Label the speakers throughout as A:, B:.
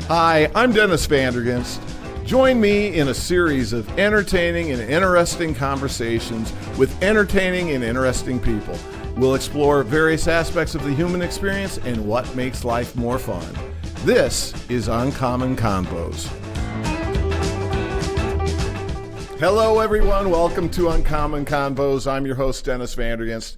A: Hi, I'm Dennis VanDerGinst. Join me in a series of entertaining and interesting conversations with entertaining and interesting people. We'll explore various aspects of the human experience and what makes life more fun. This is Uncommon Convos. Hello, everyone. Welcome to Uncommon Convos. I'm your host, Dennis VanDerGinst,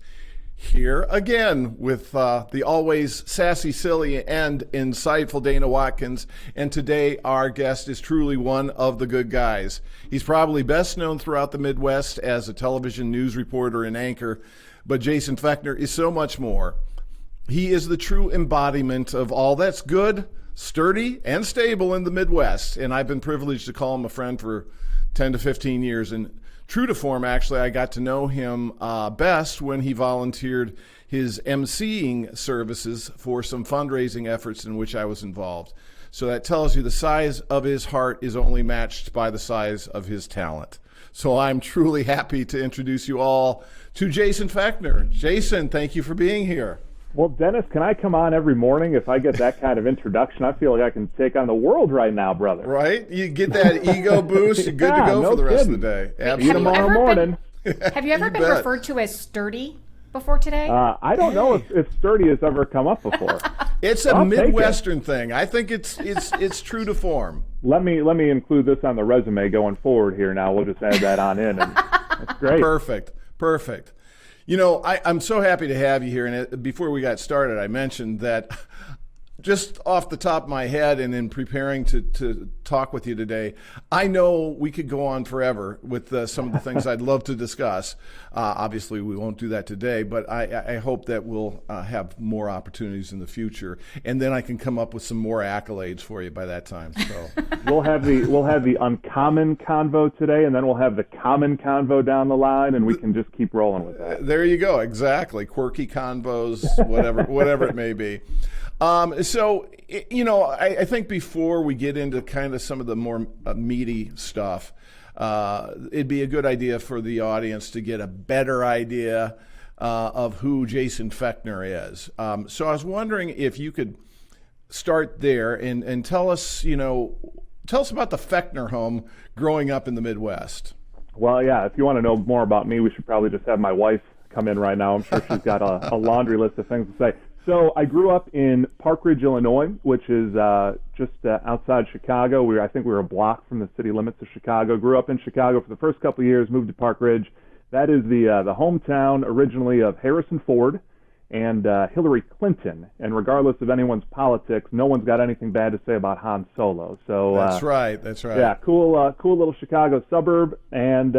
A: here again with the always sassy, silly, and insightful Dana Watkins. And today our guest is truly one of the good guys. He's probably best known throughout the Midwest as a television news reporter and anchor, but Jason Fechner is so much more. He is the true embodiment of all that's good, sturdy, and stable in the Midwest. And I've been privileged to call him a friend for 10 to 15 years. And true to form, actually, I got to know him best when he volunteered his emceeing services for some fundraising efforts in which I was involved. So that tells you the size of his heart is only matched by the size of his talent. So I'm truly happy to introduce you all to Jason Fechner. Jason, thank you for being here.
B: Well, Dennis, can I come on every morning if I get that kind of introduction? I feel like I can take on the world right now, brother.
A: Right? You get that ego boost, you're good to go for the rest of the day.
B: Absolutely. Tomorrow morning.
C: Have you ever been referred to as sturdy before today?
B: I don't know if sturdy has ever come up before.
A: It's a Midwestern thing. I think it's true to form.
B: Let me include this on the resume going forward here now. We'll just add that on in. And that's great.
A: Perfect. You know, I'm so happy to have you here. And before we got started, I mentioned that just off the top of my head and in preparing to talk with you today, I know we could go on forever with some of the things I'd love to discuss. Obviously, we won't do that today, but I hope that we'll have more opportunities in the future. And then I can come up with some more accolades for you by that time. So
B: we'll have the uncommon convo today, and then we'll have the common convo down the line, and we can just keep rolling with that.
A: There you go. Exactly. Quirky convos, whatever it may be. So, you know, I think before we get into kind of some of the more meaty stuff, it'd be a good idea for the audience to get a better idea of who Jason Fechner is. So I was wondering if you could start there and tell us about the Fechner home growing up in the Midwest.
B: Well, yeah, if you want to know more about me, we should probably just have my wife come in right now. I'm sure she's got a laundry list of things to say. So I grew up in Park Ridge, Illinois, which is just outside Chicago. I think we were a block from the city limits of Chicago. Grew up in Chicago for the first couple of years, moved to Park Ridge. That is the hometown originally of Harrison Ford and Hillary Clinton. And regardless of anyone's politics, no one's got anything bad to say about Han Solo. So
A: That's right.
B: Yeah, cool little Chicago suburb. And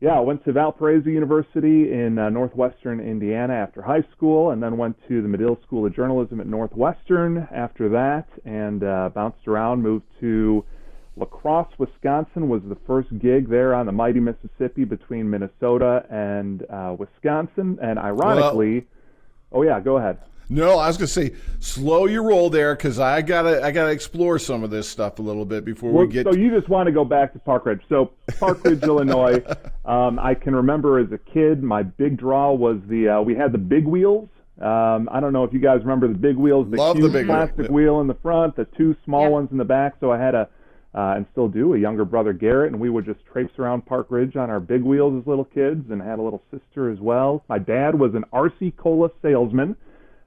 B: I went to Valparaiso University in northwestern Indiana after high school, and then went to the Medill School of Journalism at Northwestern after that, and bounced around, moved to La Crosse, Wisconsin, was the first gig there on the mighty Mississippi between Minnesota and Wisconsin, and ironically, go ahead.
A: No, I was going to say, slow your roll there, because I gotta explore some of this stuff a little bit before we get.
B: So you just want to go back to Park Ridge. So Park Ridge, Illinois. I can remember as a kid, my big draw was we had the big wheels. I don't know if you guys remember the big wheels.
A: Love the big
B: plastic wheel in the front, the two small ones in the back. So I had and still do, a younger brother, Garrett, and we would just traipse around Park Ridge on our big wheels as little kids, and had a little sister as well. My dad was an RC Cola salesman.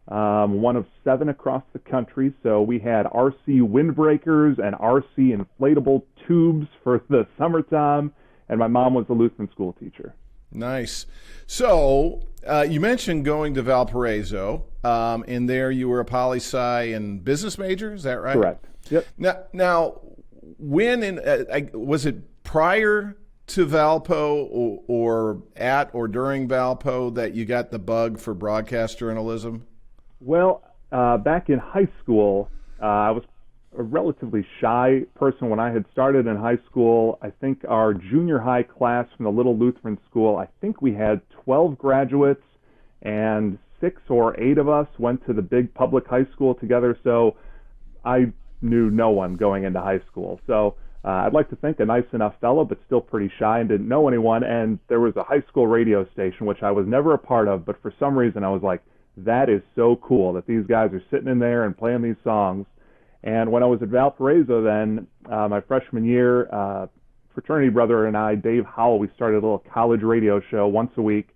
B: One of 7 across the country. So we had RC windbreakers and RC inflatable tubes for the summertime, and my mom was a Lutheran school teacher.
A: Nice. So you mentioned going to Valparaiso, and there you were a poli-sci and business major, is that right?
B: Correct. Yep.
A: Now when was it prior to Valpo or at or during Valpo that you got the bug for broadcast journalism?
B: Well, back in high school, I was a relatively shy person when I had started in high school. I think our junior high class from the Little Lutheran School, I think we had 12 graduates, and 6 or 8 of us went to the big public high school together. So I knew no one going into high school. So I'd like to think a nice enough fellow, but still pretty shy and didn't know anyone. And there was a high school radio station, which I was never a part of, but for some reason I was like, that is so cool that these guys are sitting in there and playing these songs. And when I was at Valparaiso then, my freshman year, fraternity brother and I, Dave Howell, we started a little college radio show once a week,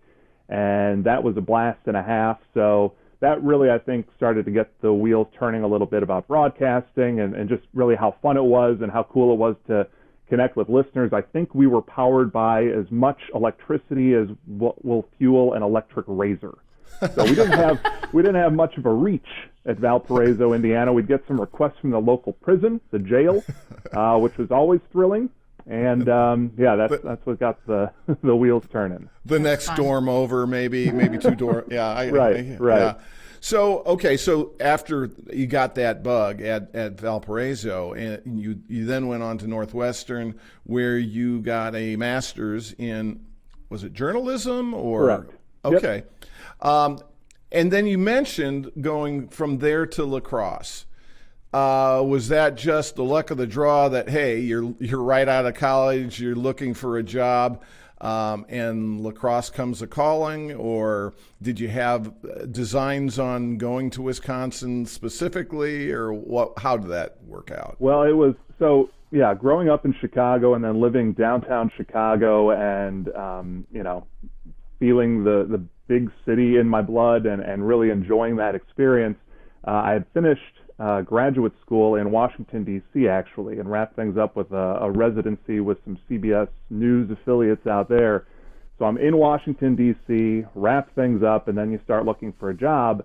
B: and that was a blast and a half. So that really, I think, started to get the wheels turning a little bit about broadcasting and just really how fun it was and how cool it was to connect with listeners. I think we were powered by as much electricity as will fuel an electric razor. So we didn't have much of a reach at Valparaiso, Indiana. We'd get some requests from the local prison, the jail, which was always thrilling. And that's what got the wheels turning.
A: The next dorm over, maybe two dorm. Yeah,
B: right.
A: Yeah. So after you got that bug at Valparaiso, and you then went on to Northwestern, where you got a master's in, was it journalism or?
B: Correct.
A: Okay. Yep. And then you mentioned going from there to lacrosse. Was that just the luck of the draw that, hey, you're right out of college, you're looking for a job, and lacrosse comes a calling, or did you have designs on going to Wisconsin specifically, or what? How did that work out?
B: Well, it was growing up in Chicago and then living downtown Chicago, and feeling the big city in my blood and really enjoying that experience. I had finished graduate school in Washington, D.C., actually, and wrapped things up with a residency with some CBS News affiliates out there. So I'm in Washington, D.C., wrap things up, and then you start looking for a job.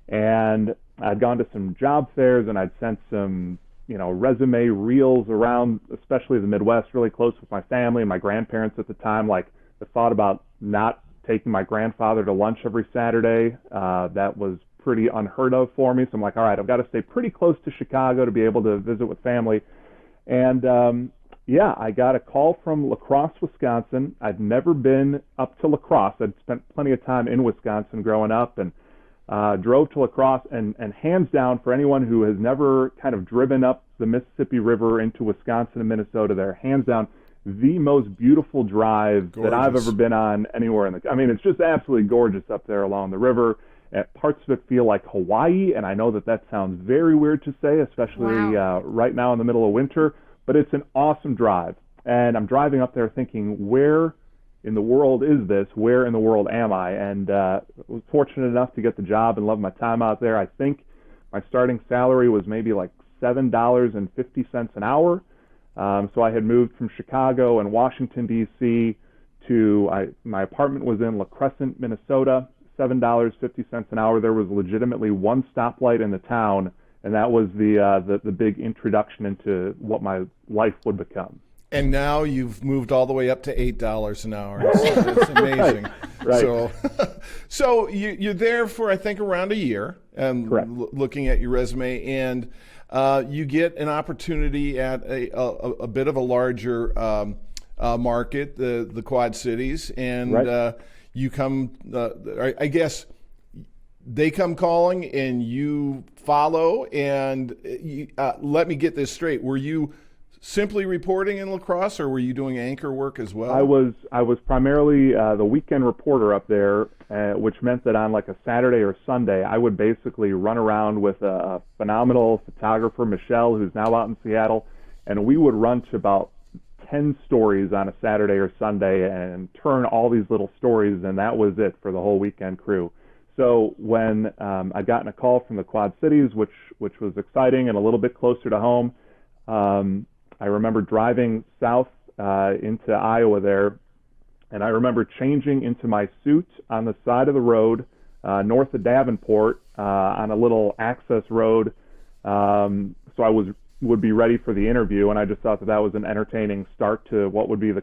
B: And I'd gone to some job fairs, and I'd sent some, resume reels around, especially the Midwest, really close with my family and my grandparents at the time. Like, the thought about not taking my grandfather to lunch every Saturday, that was pretty unheard of for me. So I'm like, all right, I've got to stay pretty close to Chicago to be able to visit with family. And I got a call from La Crosse, Wisconsin. I'd never been up to La Crosse. I'd spent plenty of time in Wisconsin growing up, and drove to La Crosse, and hands down, for anyone who has never kind of driven up the Mississippi River into Wisconsin and Minnesota there, hands down, the most beautiful drive that I've ever been on anywhere it's just absolutely gorgeous up there along the river. Parts of it feel like Hawaii, and I know that sounds very weird to say, especially right now in the middle of winter, but it's an awesome drive. And I'm driving up there thinking, where in the world is this? Where in the world am I? And was fortunate enough to get the job and love my time out there. I think my starting salary was maybe like $7.50 an hour. So I had moved from Chicago and Washington, D.C. to my apartment was in La Crescent, Minnesota. $7.50 an hour. There was legitimately one stoplight in the town, and that was the big introduction into what my life would become.
A: And now you've moved all the way up to $8 an hour. It's amazing.
B: Right.
A: So you're there for, I think, around a year, looking at your resume, and you get an opportunity at a bit of a larger market, the Quad Cities, and you come, I guess they come calling and you follow, and let me get this straight. Were you simply reporting in La Crosse, or were you doing anchor work as well?
B: I was primarily the weekend reporter up there, which meant that on like a Saturday or Sunday, I would basically run around with a phenomenal photographer, Michelle, who's now out in Seattle, and we would run to about 10 stories on a Saturday or Sunday and turn all these little stories, and that was it for the whole weekend crew. So when I'd gotten a call from the Quad Cities, which was exciting and a little bit closer to home, I remember driving south into Iowa there, and I remember changing into my suit on the side of the road north of Davenport on a little access road, so I would be ready for the interview, and I just thought that was an entertaining start to what would be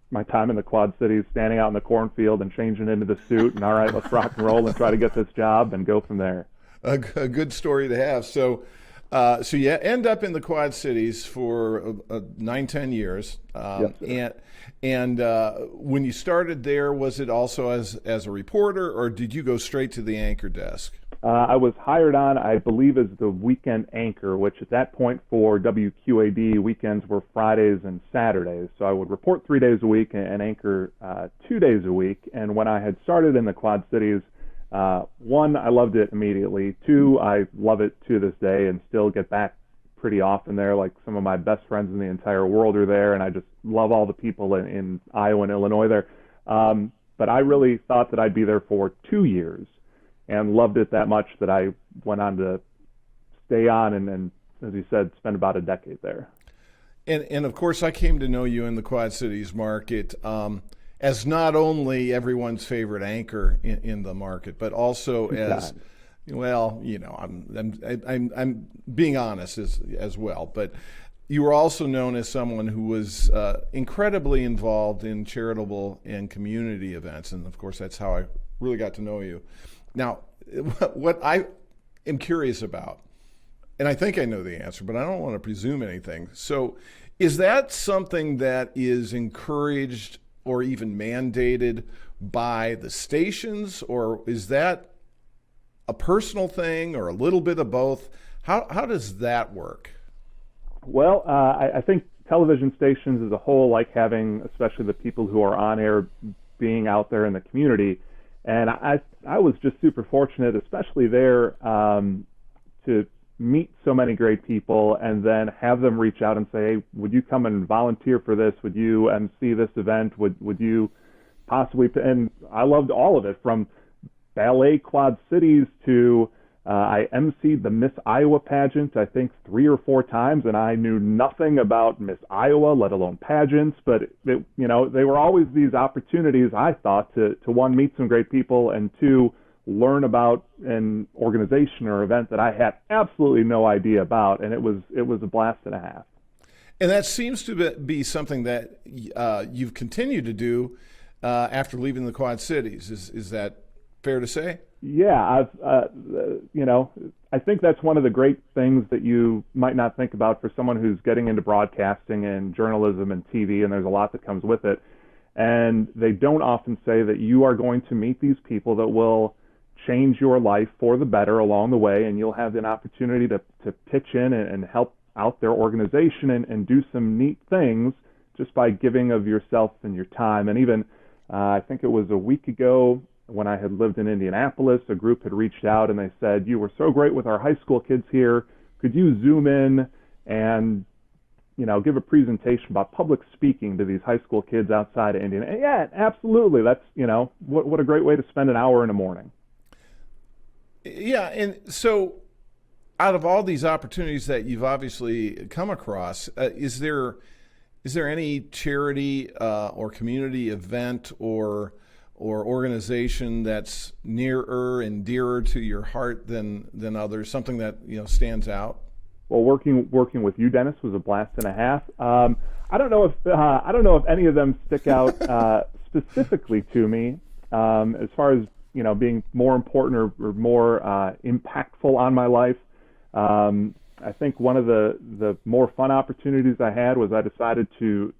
B: my time in the Quad Cities, standing out in the cornfield and changing into the suit, and all right, let's rock and roll and try to get this job and go from there.
A: A good story to have. So you end up in the Quad Cities for 9-10 years,
B: Yes,
A: and when you started there, was it also as a reporter, or did you go straight to the anchor desk?
B: I was hired on, I believe, as the weekend anchor, which at that point for WQAD, weekends were Fridays and Saturdays. So I would report 3 days a week and anchor 2 days a week. And when I had started in the Quad Cities, One, I loved it immediately. Two, I love it to this day and still get back pretty often there. Like some of my best friends in the entire world are there, and I just love all the people in Iowa and Illinois there. But I really thought that I'd be there for 2 years and loved it that much that I went on to stay on and as you said, spend about a decade there.
A: And of course, I came to know you in the Quad Cities market as not only everyone's favorite anchor in the market, but also as well. You know, I'm being honest as well. But you were also known as someone who was incredibly involved in charitable and community events, and of course, that's how I really got to know you. Now, what I am curious about, and I think I know the answer, but I don't want to presume anything. So is that something that is encouraged or even mandated by the stations, or is that a personal thing or a little bit of both? How does that work?
B: Well, I think television stations as a whole like having, especially the people who are on air, being out there in the community. And I was just super fortunate, especially there, to meet so many great people and then have them reach out and say, hey, would you come and volunteer for this? Would you MC this event? Would you possibly? And I loved all of it, from ballet Quad Cities to I MC'd the Miss Iowa pageant, I think 3 or 4 times, and I knew nothing about Miss Iowa, let alone pageants. But they were always these opportunities, I thought, to one, meet some great people, and two, learn about an organization or event that I had absolutely no idea about, and it was a blast and a half.
A: And that seems to be something that you've continued to do after leaving the Quad Cities. Is that fair to say?
B: Yeah, I think that's one of the great things that you might not think about for someone who's getting into broadcasting and journalism and TV, and there's a lot that comes with it. And they don't often say that you are going to meet these people that will change your life for the better along the way, and you'll have an opportunity to pitch in and help out their organization and do some neat things just by giving of yourself and your time. And even I think it was a week ago when I had lived in Indianapolis, a group had reached out and they said, you were so great with our high school kids here. Could you zoom in and give a presentation about public speaking to these high school kids outside of Indiana? And yeah, absolutely. That's, what a great way to spend an hour in the morning.
A: Yeah, and so out of all these opportunities that you've obviously come across, is there any charity or community event or organization that's nearer and dearer to your heart than others? Something that stands out?
B: Well, working with you, Dennis, was a blast and a half. I don't know if any of them stick out specifically to me as far as being more important or more impactful on my life. I think one of the more fun opportunities I had was I decided to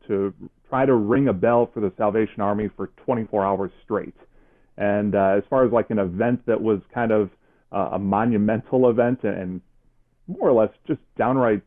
B: try to ring a bell for the Salvation Army for 24 hours straight. And as far as like an event that was kind of a monumental event and more or less just downright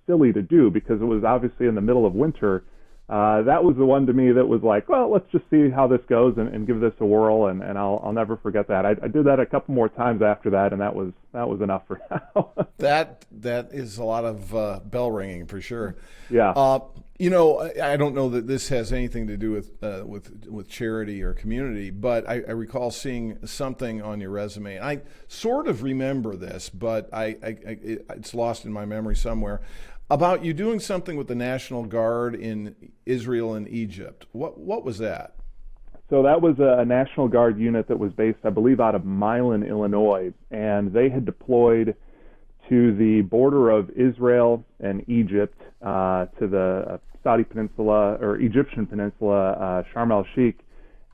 B: silly to do because it was obviously in the middle of winter, that was the one to me that was like, well, let's just see how this goes and give this a whirl, and I'll never forget that. I did that a couple more times after that, and that was enough for now. That
A: is a lot of bell ringing for sure.
B: Yeah.
A: I don't know that this has anything to do with charity or community, but I recall seeing something on your resume. I sort of remember this, but it's lost in my memory somewhere, about you doing something with the National Guard in Israel and Egypt. What was that?
B: So that was a National Guard unit that was based, I believe, out of Milan, Illinois, and they had deployed to the border of Israel and Egypt, to the Saudi Peninsula or Egyptian Peninsula, Sharm el-Sheikh.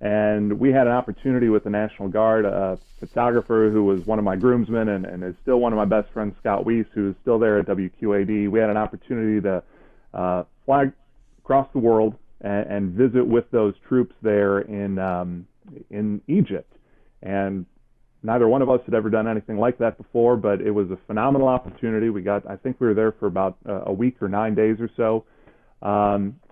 B: And we had an opportunity with the National Guard, a photographer who was one of my groomsmen and is still one of my best friends, Scott Weiss, who is still there at WQAD. We had an opportunity to fly across the world and visit with those troops there in Egypt. And neither one of us had ever done anything like that before, but it was a phenomenal opportunity. I think we were there for about a week or 9 days or so.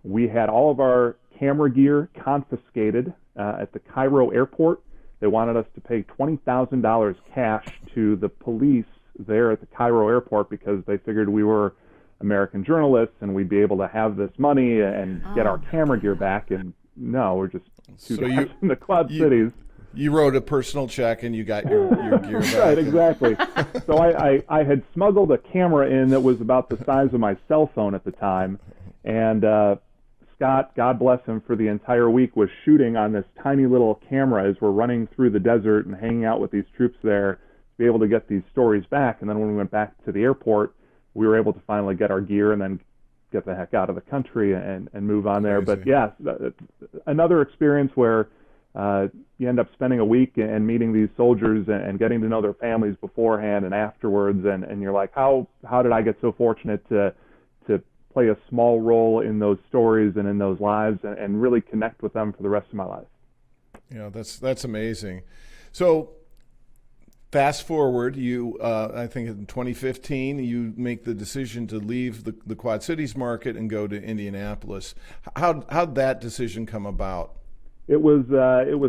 B: We had all of our camera gear confiscated at the Cairo airport They wanted us to pay $20,000 cash to the police there at the Cairo airport because they figured we were American journalists and we'd be able to have this money and get our camera gear back. And no, we're just two guys in the Quad Cities.
A: You wrote a personal check and you got your gear back.
B: Right, exactly. So I had smuggled a camera in that was about the size of my cell phone at the time. And Scott, God bless him, for the entire week was shooting on this tiny little camera as we're running through the desert and hanging out with these troops there to be able to get these stories back. And then when we went back to the airport, we were able to finally get our gear and then get the heck out of the country and move on there. But yeah, another experience where you end up spending a week and meeting these soldiers and getting to know their families beforehand and afterwards. And you're like, how did I get so fortunate to play a small role in those stories and in those lives and really connect with them for the rest of my life?
A: Yeah, that's amazing. So fast forward, you I think in 2015 you make the decision to leave the Quad Cities market and go to Indianapolis. How'd that decision come about?
B: It was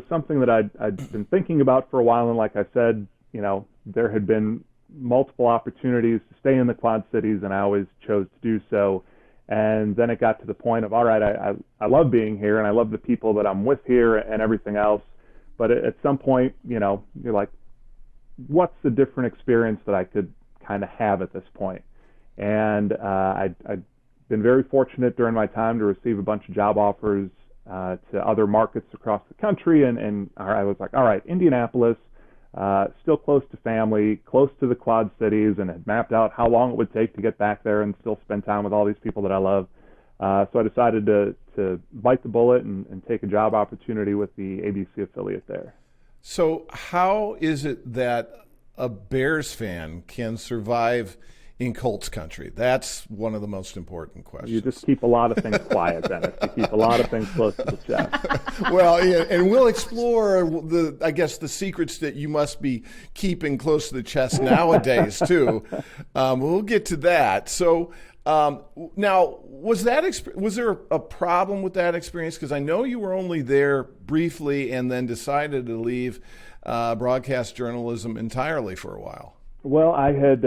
B: something that I'd been thinking about for a while, and like I said, there had been multiple opportunities to stay in the Quad Cities, and I always chose to do so. And then it got to the point of, all right, I love being here, and I love the people that I'm with here and everything else. But at some point, you're like, what's the different experience that I could kind of have at this point? And I'd been very fortunate during my time to receive a bunch of job offers to other markets across the country, and I was like, all right, Indianapolis, still close to family, close to the Quad Cities, and had mapped out how long it would take to get back there and still spend time with all these people that I love. So I decided to bite the bullet and take a job opportunity with the ABC affiliate there.
A: So how is it that a Bears fan can survive in Colts country? That's one of the most important questions.
B: You just keep a lot of things quiet, Dennis. You keep a lot of things close to the chest.
A: Well, yeah, and we'll explore the secrets that you must be keeping close to the chest nowadays too. We'll get to that. So now, was there a problem with that experience? Because I know you were only there briefly and then decided to leave broadcast journalism entirely for a while.
B: Well, I had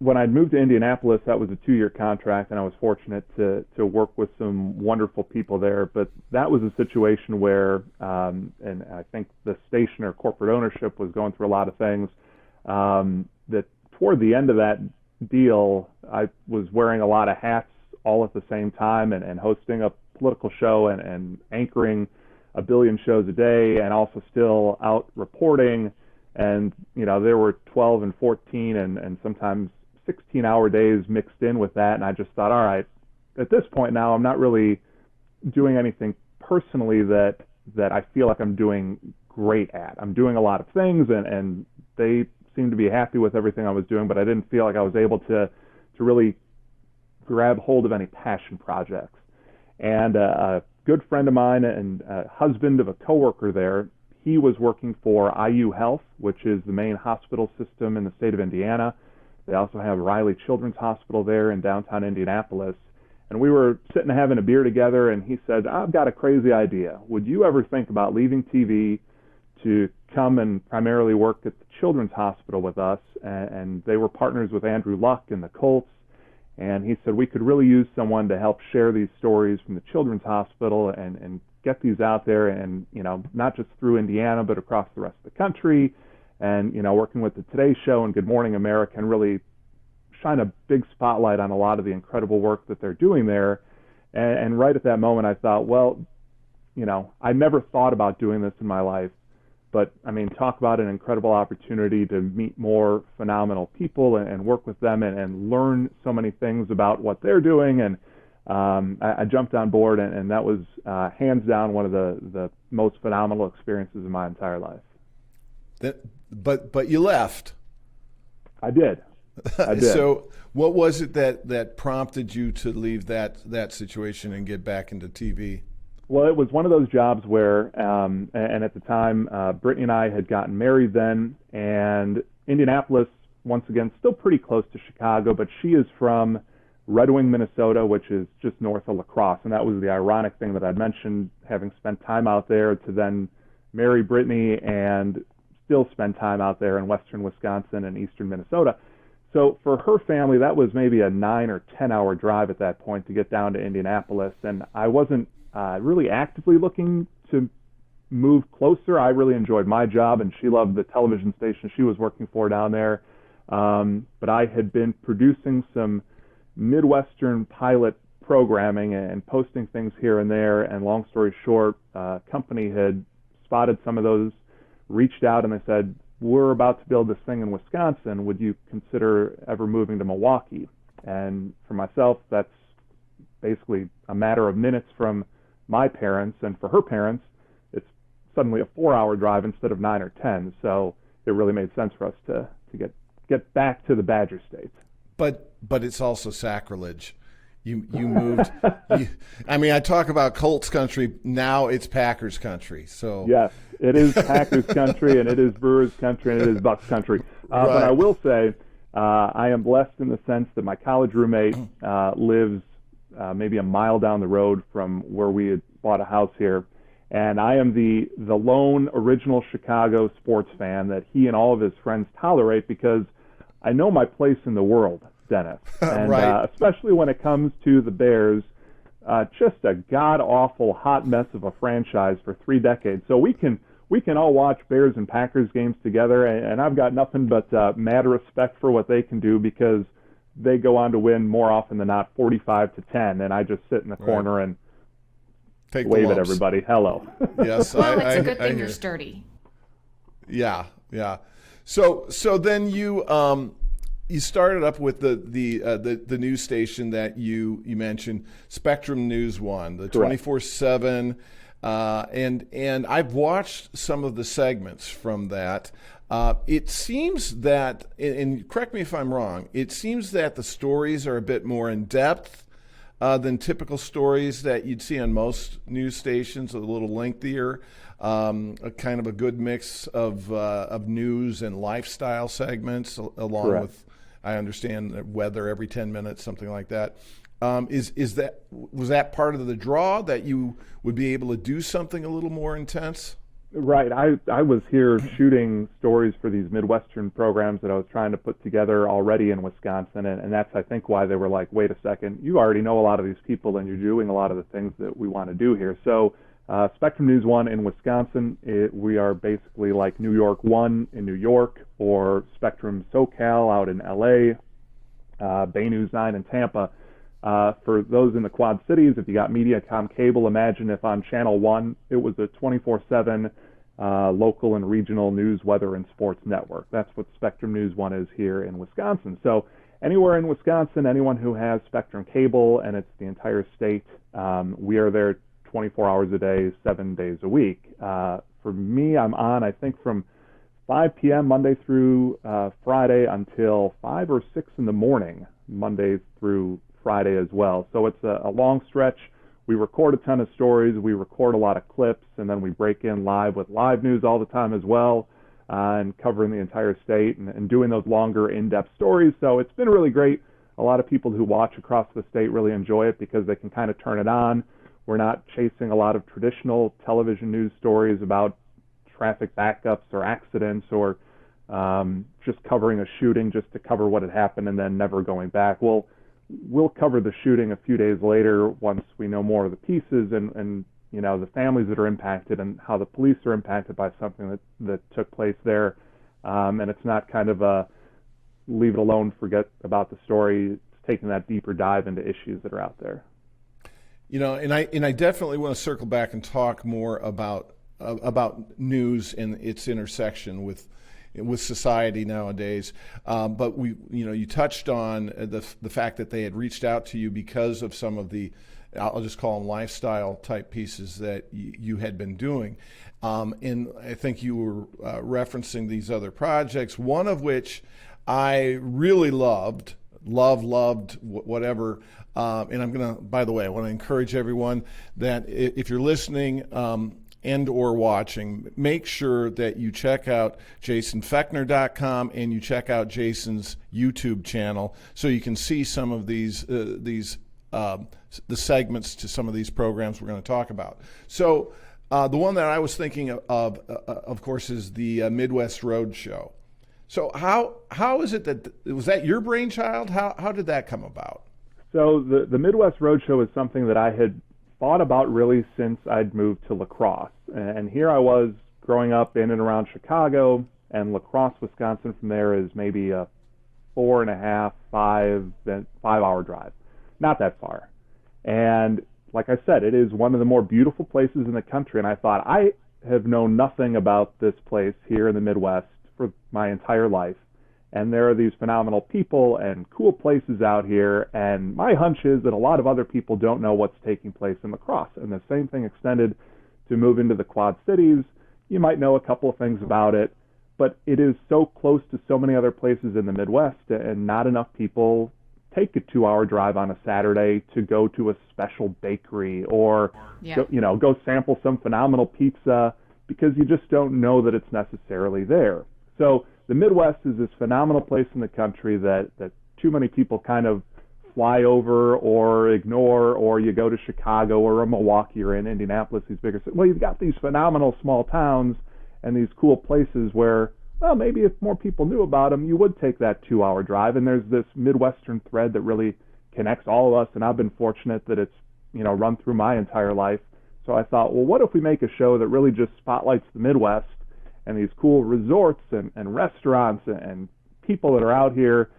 B: when I'd moved to Indianapolis, that was a 2-year contract, and I was fortunate to work with some wonderful people there. But that was a situation where, and I think the station or corporate ownership was going through a lot of things, that toward the end of that deal, I was wearing a lot of hats all at the same time and hosting a political show and anchoring a billion shows a day and also still out reporting. And, there were 12 and 14 and sometimes 16-hour days mixed in with that. And I just thought, all right, at this point now, I'm not really doing anything personally that I feel like I'm doing great at. I'm doing a lot of things and they seemed to be happy with everything I was doing, but I didn't feel like I was able to really grab hold of any passion projects. And a good friend of mine and husband of a coworker there, he was working for IU Health, which is the main hospital system in the state of Indiana. They also have Riley Children's Hospital there in downtown Indianapolis. And we were sitting having a beer together, and he said, I've got a crazy idea. Would you ever think about leaving TV to come and primarily work at the Children's Hospital with us? And they were partners with Andrew Luck and the Colts. And he said, we could really use someone to help share these stories from the Children's Hospital and get these out there and, not just through Indiana, but across the rest of the country. And, working with the Today Show and Good Morning America and really shine a big spotlight on a lot of the incredible work that they're doing there. And right at that moment, I thought, well, I never thought about doing this in my life. But, talk about an incredible opportunity to meet more phenomenal people and work with them and learn so many things about what they're doing. And I jumped on board, and that was hands down one of the most phenomenal experiences of my entire life.
A: But you left.
B: I did.
A: So what was it that prompted you to leave that situation and get back into TV?
B: Well, it was one of those jobs where, and at the time, Brittany and I had gotten married then, and Indianapolis, once again, still pretty close to Chicago, but she is from Red Wing, Minnesota, which is just north of La Crosse, and that was the ironic thing that I'd mentioned, having spent time out there to then marry Brittany and still spend time out there in western Wisconsin and eastern Minnesota. So for her family, that was maybe a 9 or 10 hour drive at that point to get down to Indianapolis. And I wasn't really actively looking to move closer. I really enjoyed my job, and she loved the television station she was working for down there. But I had been producing some Midwestern pilot programming and posting things here and there. And long story short, a company had spotted some of those, reached out, and they said, we're about to build this thing in Wisconsin. Would you consider ever moving to Milwaukee? And for myself, that's basically a matter of minutes from my parents. And for her parents, it's suddenly a 4-hour drive instead of 9 or 10. So it really made sense for us to get back to the Badger State.
A: But it's also sacrilege. You moved. I talk about Colts country. Now it's Packers country. So
B: yes, it is Packers country, and it is Brewers country, and it is Bucks country.
A: Right.
B: But I will say, I am blessed in the sense that my college roommate lives maybe a mile down the road from where we had bought a house here, and I am the lone original Chicago sports fan that he and all of his friends tolerate because I know my place in the world, Dennis, and
A: right.
B: Especially when it comes to the Bears, just a god-awful hot mess of a franchise for 3 decades. So we can all watch Bears and Packers games together, and I've got nothing but mad respect for what they can do because they go on to win more often than not 45-10, and I just sit in the corner and wave at everybody. Hello.
A: Yes,
C: well, it's a good thing you're sturdy.
A: Yeah. So then you started up with the news station that you mentioned, Spectrum News 1, the 24/7, and I've watched some of the segments from that. It seems that, and correct me if I'm wrong, it seems that the stories are a bit more in depth than typical stories that you'd see on most news stations, a little lengthier. A kind of a good mix of news and lifestyle segments, along with, I understand, weather every 10 minutes, something like that. Was that part of the draw, that you would be able to do something a little more intense?
B: Right. I was here shooting stories for these Midwestern programs that I was trying to put together already in Wisconsin, and that's, I think, why they were like, wait a second, you already know a lot of these people and you're doing a lot of the things that we want to do here. So Spectrum News 1 in Wisconsin, we are basically like New York 1 in New York, or Spectrum SoCal out in LA, Bay News 9 in Tampa. For those in the Quad Cities, if you got Mediacom cable, imagine if on Channel 1 it was a 24/7 local and regional news, weather, and sports network. That's what Spectrum News 1 is here in Wisconsin. So anywhere in Wisconsin, anyone who has Spectrum cable, and it's the entire state, we are there 24 hours a day, 7 days a week. For me, I'm on, I think, from 5 p.m. Monday through Friday until 5 or 6 in the morning, Monday through Friday as well. So it's a long stretch. We record a ton of stories. We record a lot of clips, and then we break in live with live news all the time as well, and covering the entire state and doing those longer, in-depth stories. So it's been really great. A lot of people who watch across the state really enjoy it because they can kind of turn it on. We're not chasing a lot of traditional television news stories about traffic backups or accidents, or just covering a shooting just to cover what had happened and then never going back. We'll cover the shooting a few days later once we know more of the pieces and you know, the families that are impacted and how the police are impacted by something that took place there. And it's not kind of a leave it alone, forget about the story. It's taking that deeper dive into issues that are out there.
A: You know, and I definitely want to circle back and talk more about news and its intersection with society nowadays. But you touched on the fact that they had reached out to you because of some of the, I'll just call them lifestyle type pieces that you had been doing. And I think you were referencing these other projects, one of which I really loved, whatever. And I'm going to, by the way, I want to encourage everyone that if you're listening and or watching, make sure that you check out jasonfechner.com and you check out Jason's YouTube channel so you can see some of the segments to some of these programs we're going to talk about. So The one that I was thinking of course, is the Midwest Roadshow. So how is it was that your brainchild? How did that come about?
B: So the Midwest Roadshow is something that I had thought about really since I'd moved to La Crosse. And here I was growing up in and around Chicago, and La Crosse, Wisconsin from there is maybe a 4.5, 5-hour drive. Not that far. And like I said, it is one of the more beautiful places in the country. And I thought, I have known nothing about this place here in the Midwest for my entire life. And there are these phenomenal people and cool places out here. And my hunch is that a lot of other people don't know what's taking place in La Crosse. And the same thing extended to move into the Quad Cities. You might know a couple of things about it, but it is so close to so many other places in the Midwest, and not enough people take a 2-hour drive on a Saturday to go to a special bakery or go sample some phenomenal pizza, because you just don't know that it's necessarily there. So the Midwest is this phenomenal place in the country that too many people kind of fly over or ignore, or you go to Chicago or Milwaukee or in Indianapolis, these bigger cities. Well, you've got these phenomenal small towns and these cool places where, well, maybe if more people knew about them, you would take that 2-hour drive. And there's this Midwestern thread that really connects all of us, and I've been fortunate that it's run through my entire life. So I thought, well, what if we make a show that really just spotlights the Midwest and these cool resorts and restaurants and people that are out here.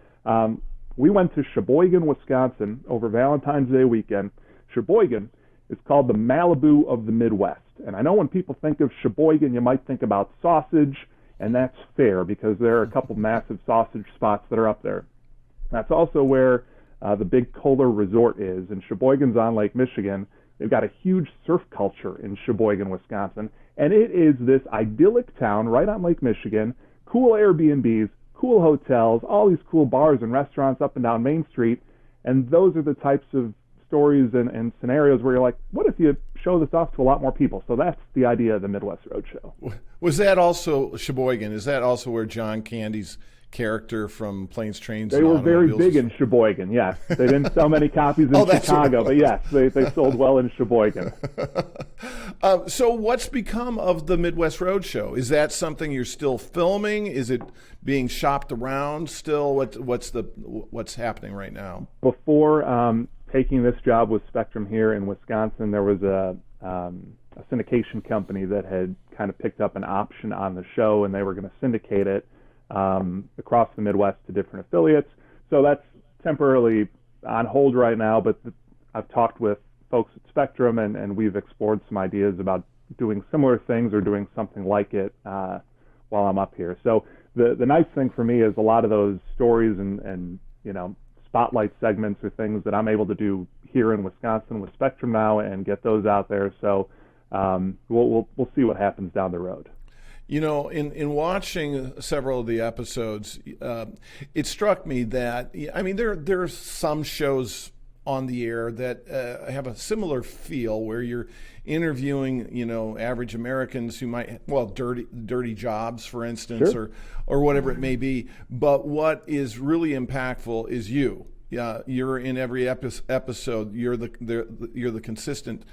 B: We went to Sheboygan, Wisconsin over Valentine's Day weekend. Sheboygan is called the Malibu of the Midwest. And I know when people think of Sheboygan, you might think about sausage, and that's fair because there are a couple massive sausage spots that are up there. That's also where the big Kohler Resort is, and Sheboygan's on Lake Michigan. They've got a huge surf culture in Sheboygan, Wisconsin, and it is this idyllic town right on Lake Michigan, cool Airbnbs, cool hotels, all these cool bars and restaurants up and down Main Street, and those are the types of stories and scenarios where you're like, what if you show this off to a lot more people? So that's the idea of the Midwest Roadshow.
A: Was that also Sheboygan? Is that also where John Candy's character from Planes, Trains,
B: and Automobiles? They were very big in Sheboygan, yes. They didn't sell many copies in Chicago, but yes, they sold well in Sheboygan.
A: So what's become of the Midwest Roadshow? Is that something you're still filming? Is it being shopped around still? What's happening right now?
B: Before taking this job with Spectrum here in Wisconsin, there was a syndication company that had kind of picked up an option on the show, and they were going to syndicate it across the Midwest to different affiliates. So that's temporarily on hold right now, but I've talked with folks at Spectrum, and we've explored some ideas about doing similar things or doing something like it while I'm up here. So the nice thing for me is a lot of those stories and spotlight segments are things that I'm able to do here in Wisconsin with Spectrum now and get those out there. So we'll see what happens down the road.
A: In watching several of the episodes, it struck me that, there are some shows on the air that have a similar feel where you're interviewing, average Americans who might, dirty jobs, for instance,
B: sure,
A: or whatever it may be. But what is really impactful is you. Yeah, you're in every episode. You're the consistent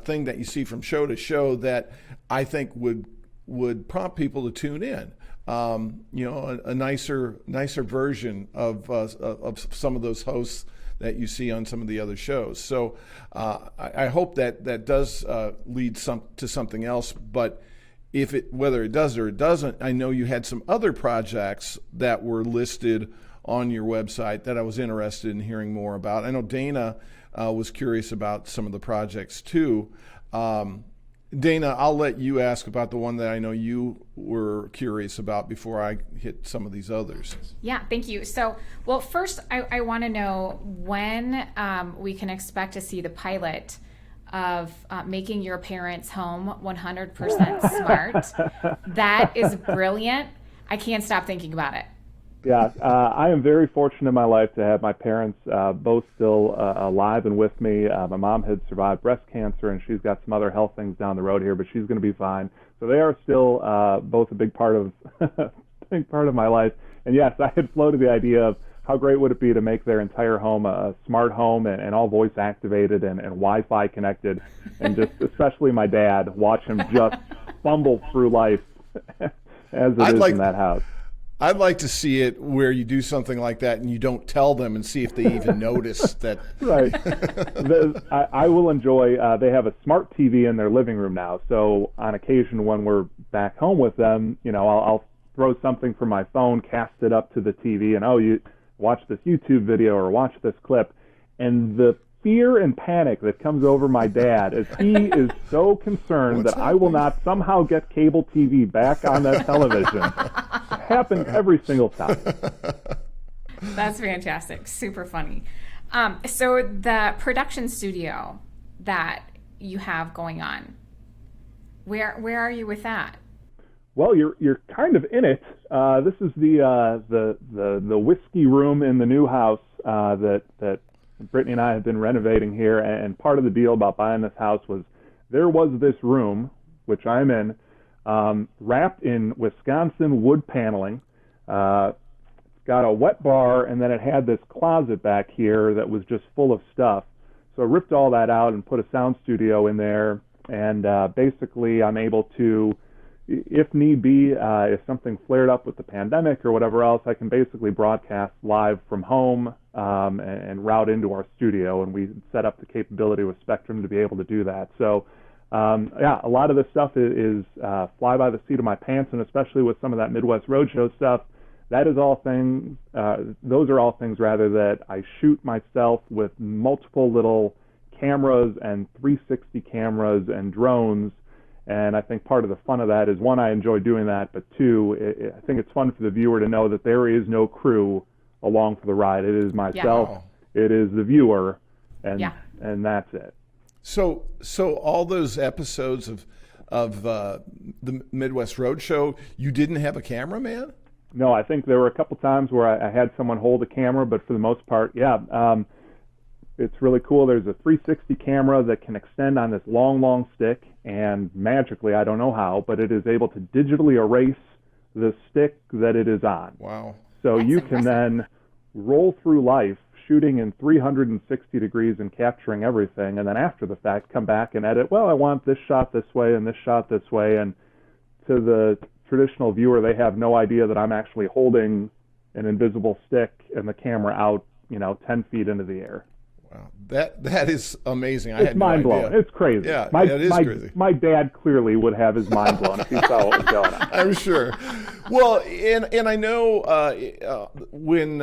A: thing that you see from show to show that I think would prompt people to tune in. A nicer version of some of those hosts that you see on some of the other shows. So I hope that does lead to something else. But whether it does or it doesn't, I know you had some other projects that were listed on your website that I was interested in hearing more about. I know Dana was curious about some of the projects too. Dana, I'll let you ask about the one that I know you were curious about before I hit some of these others.
C: Yeah, thank you. So, first, I want to know when we can expect to see the pilot of making your parents' home 100% smart. That is brilliant. I can't stop thinking about it.
B: Yeah, I am very fortunate in my life to have my parents both still alive and with me. My mom had survived breast cancer, and she's got some other health things down the road here, but she's going to be fine. So they are still both a big part of my life. And yes, I had floated the idea of how great would it be to make their entire home a smart home and all voice activated and Wi-Fi connected, and just especially my dad, watch him just fumble through life as it is in that house.
A: I'd like to see it where you do something like that and you don't tell them and see if they even notice that.
B: Right. I will enjoy, they have a smart TV in their living room now. So on occasion when we're back home with them, I'll throw something from my phone, cast it up to the TV, and, you watch this YouTube video or watch this clip. And the fear and panic that comes over my dad as he is so concerned that I will not somehow get cable TV back on that television. It happens every single time.
C: That's fantastic. Super funny. So the production studio that you have going on, where are you with that?
B: Well, you're kind of in it. This is the whiskey room in the new house that Brittany and I have been renovating here, and part of the deal about buying this house was there was this room, which I'm in, wrapped in Wisconsin wood paneling. It's got a wet bar, and then it had this closet back here that was just full of stuff. So I ripped all that out and put a sound studio in there, and basically I'm able to, if need be, if something flared up with the pandemic or whatever else, I can basically broadcast live from home and route into our studio, and we set up the capability with Spectrum to be able to do that. So, a lot of this stuff is fly by the seat of my pants, and especially with some of that Midwest Roadshow stuff, that is all things, those are all things rather that I shoot myself with multiple little cameras and 360 cameras and drones. And I think part of the fun of that is, one, I enjoy doing that, but two, I think it's fun for the viewer to know that there is no crew along for the ride. It is myself, It is the viewer, and that's it.
A: So all those episodes of the Midwest Roadshow, you didn't have a cameraman?
B: No, I think there were a couple times where I had someone hold a camera, but for the most part, it's really cool. There's a 360 camera that can extend on this long stick, and magically, I don't know how, but it is able to digitally erase the stick that it is on.
A: Wow.
B: So
C: That's
B: you
C: impressive.
B: can then roll through life shooting in 360 degrees and capturing everything, and then after the fact come back and edit, I want this shot this way and this shot this way, and to the traditional viewer, they have no idea that I'm actually holding an invisible stick and the camera out, 10 feet into the air.
A: Wow, that is amazing. I
B: It's
A: had no
B: mind blowing.
A: idea.
B: It's crazy.
A: Yeah,
B: it
A: is crazy.
B: My dad clearly would have his mind blown if he saw what was going on.
A: I'm sure. Well, and I know when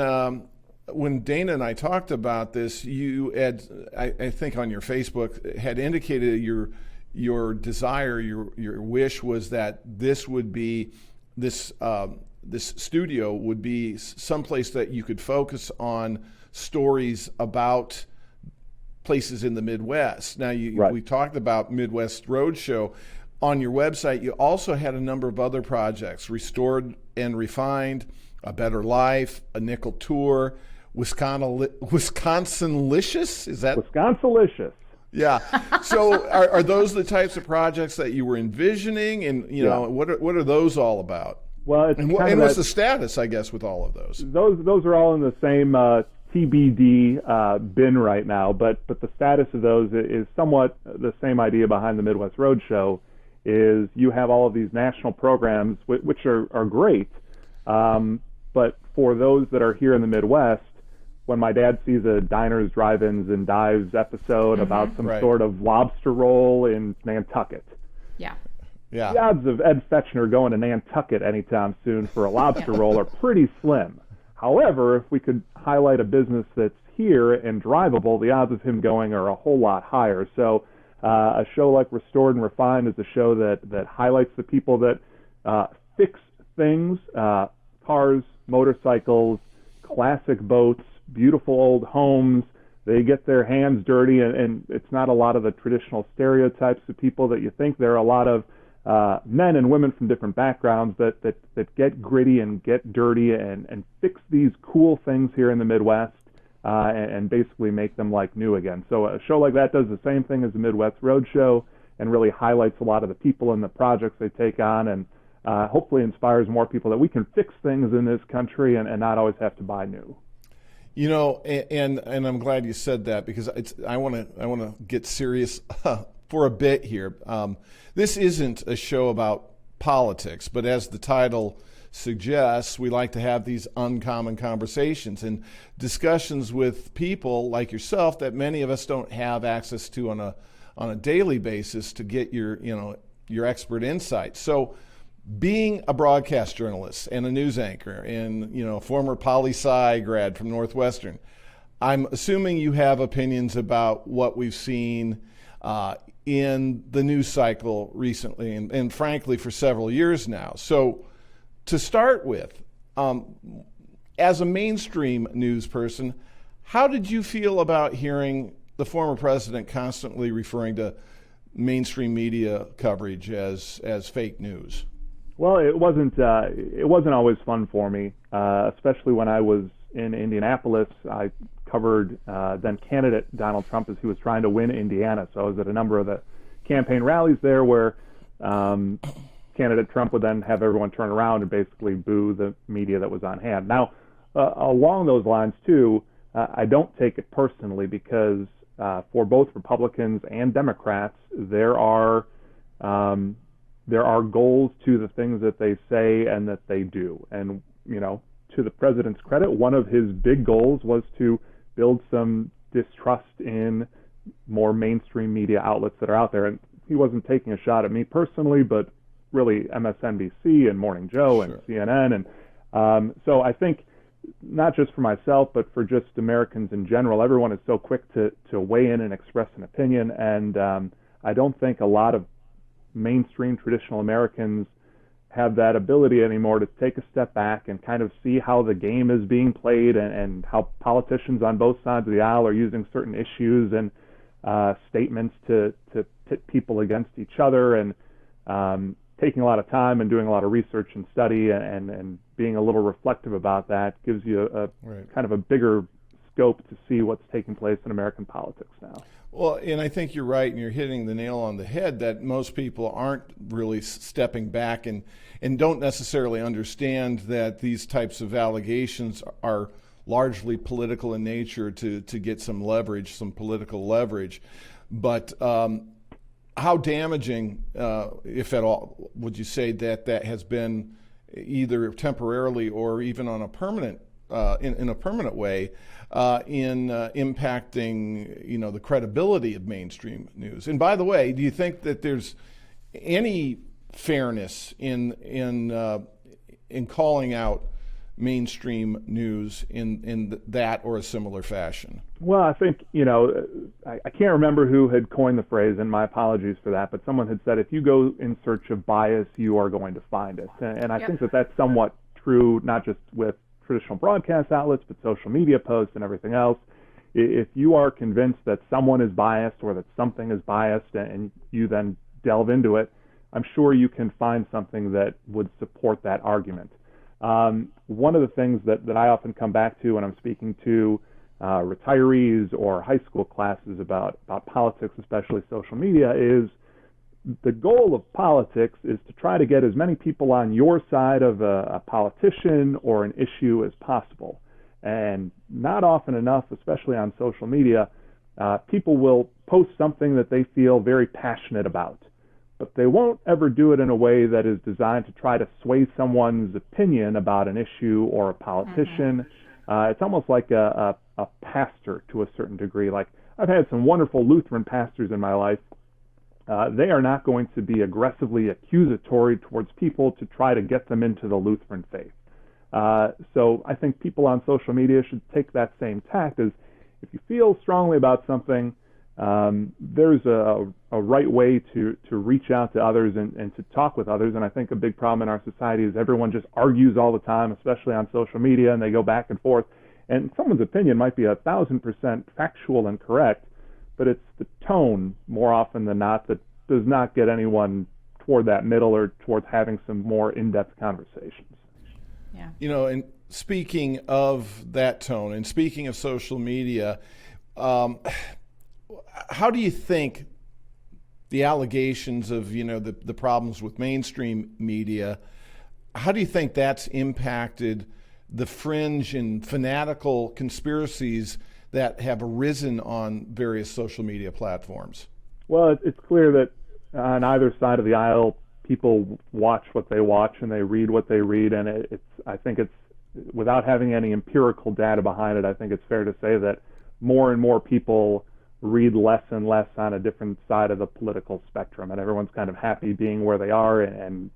A: Dana and I talked about this, you had, I think on your Facebook, had indicated your desire, your wish was that this would be this studio would be someplace that you could focus on stories about places in the Midwest. Now, we talked about Midwest Roadshow. On your website, you also had a number of other projects: Restored and Refined, A Better Life, A Nickel Tour, Wisconsinlicious? Is that
B: Wisconsinlicious?
A: Yeah. So are those the types of projects that you were envisioning? And what are those all about?
B: Well, it's
A: what's the status, I guess, with all of those?
B: Those are all in the same TBD bin right now, but the status of those is somewhat the same idea behind the Midwest Roadshow. Is you have all of these national programs which are great, but for those that are here in the Midwest, when my dad sees a Diners, Drive-Ins, and Dives episode about some sort of lobster roll in Nantucket, the odds of Ed Fechner going to Nantucket anytime soon for a lobster roll are pretty slim. However, if we could highlight a business that's here and drivable, the odds of him going are a whole lot higher. So a show like Restored and Refined is a show that highlights the people that fix things, cars, motorcycles, classic boats, beautiful old homes. They get their hands dirty, and it's not a lot of the traditional stereotypes of people that you think. There are a lot of men and women from different backgrounds that get gritty and get dirty and fix these cool things here in the Midwest and basically make them like new again. So a show like that does the same thing as the Midwest Roadshow and really highlights a lot of the people and the projects they take on, and hopefully inspires more people that we can fix things in this country and not always have to buy new.
A: And I'm glad you said that, because I want to get serious for a bit here. This isn't a show about politics, but as the title suggests, we like to have these uncommon conversations and discussions with people like yourself that many of us don't have access to on a daily basis to get your expert insight. So, being a broadcast journalist and a news anchor and a former poli-sci grad from Northwestern, I'm assuming you have opinions about what we've seen in the news cycle recently and frankly for several years now. So to start with, as a mainstream news person, how did you feel about hearing the former president constantly referring to mainstream media coverage as fake news?
B: Well, it wasn't always fun for me, especially when I was in Indianapolis. I covered then candidate Donald Trump as he was trying to win Indiana. So I was at a number of the campaign rallies there where candidate Trump would then have everyone turn around and basically boo the media that was on hand. Now, along those lines too, I don't take it personally, because for both Republicans and Democrats, there are goals to the things that they say and that they do. And, to the president's credit, one of his big goals was to build some distrust in more mainstream media outlets that are out there. And he wasn't taking a shot at me personally, but really MSNBC and Morning Joe and CNN. And so I think not just for myself, but for just Americans in general, everyone is so quick to weigh in and express an opinion. And I don't think a lot of mainstream traditional Americans have that ability anymore to take a step back and kind of see how the game is being played and how politicians on both sides of the aisle are using certain issues and statements to pit people against each other, and taking a lot of time and doing a lot of research and study and being a little reflective about that gives you a kind of a bigger scope to see what's taking place in American politics now.
A: Well, and I think you're right, and you're hitting the nail on the head that most people aren't really stepping back and don't necessarily understand that these types of allegations are largely political in nature to get some leverage, some political leverage. But how damaging, if at all, would you say that has been, either temporarily or even on a permanent in a permanent way, in impacting the credibility of mainstream news? And by the way, do you think that there's any fairness in calling out mainstream news in that or a similar fashion?
B: Well, I think, I can't remember who had coined the phrase, and my apologies for that, but someone had said, if you go in search of bias, you are going to find it. And I think that that's somewhat true, not just with traditional broadcast outlets, but social media posts and everything else. If you are convinced that someone is biased or that something is biased and you then delve into it, I'm sure you can find something that would support that argument. One of the things that I often come back to when I'm speaking to retirees or high school classes about politics, especially social media, is the goal of politics is to try to get as many people on your side of a politician or an issue as possible. And not often enough, especially on social media, people will post something that they feel very passionate about, but they won't ever do it in a way that is designed to try to sway someone's opinion about an issue or a politician. It's almost like a pastor to a certain degree. Like, I've had some wonderful Lutheran pastors in my life. They are not going to be aggressively accusatory towards people to try to get them into the Lutheran faith. So I think people on social media should take that same tact as, if you feel strongly about something, there's a right way to reach out to others and to talk with others. And I think a big problem in our society is everyone just argues all the time, especially on social media, and they go back and forth. And someone's opinion might be 1,000% factual and correct, but it's the tone more often than not that does not get anyone toward that middle or towards having some more in-depth conversations.
C: Yeah.
A: And speaking of that tone and speaking of social media, how do you think the allegations of, the problems with mainstream media, how do you think that's impacted the fringe and fanatical conspiracies that have arisen on various social media platforms?
B: Well, it's clear that on either side of the aisle, people watch what they watch and they read what they read, and I think it's without having any empirical data behind it, I think it's fair to say that more and more people read less and less on a different side of the political spectrum, and everyone's kind of happy being where they are and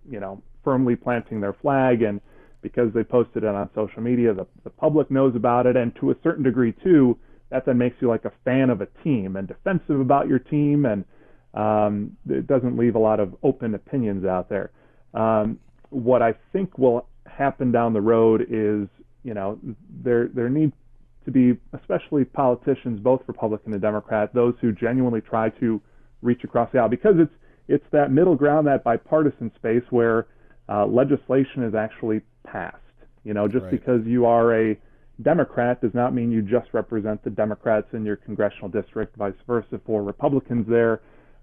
B: firmly planting their flag. And because they posted it on social media, the public knows about it, and to a certain degree too, that then makes you like a fan of a team and defensive about your team, and it doesn't leave a lot of open opinions out there. What I think will happen down the road is, there needs to be, especially politicians, both Republican and Democrat, those who genuinely try to reach across the aisle, because it's that middle ground, that bipartisan space where legislation is actually passed. Just
A: Right.
B: because you are a Democrat does not mean you just represent the Democrats in your congressional district, vice versa for Republicans there.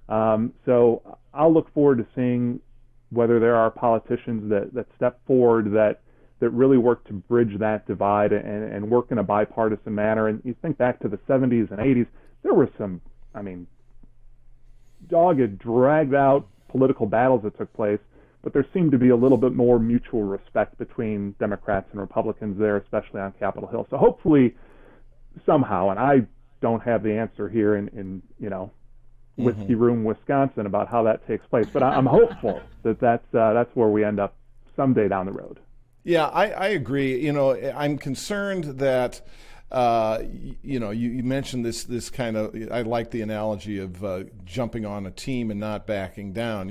B: So I'll look forward to seeing whether there are politicians that step forward that really work to bridge that divide and work in a bipartisan manner. And you think back to the 70s and 80s, there were some, dogged, dragged out political battles that took place, but there seemed to be a little bit more mutual respect between Democrats and Republicans there, especially on Capitol Hill. So hopefully, somehow, and I don't have the answer here in Whiskey Room, Wisconsin, about how that takes place, but I'm hopeful that's where we end up someday down the road.
A: Yeah, I agree. I'm concerned that you mentioned this kind of. I like the analogy of jumping on a team and not backing down.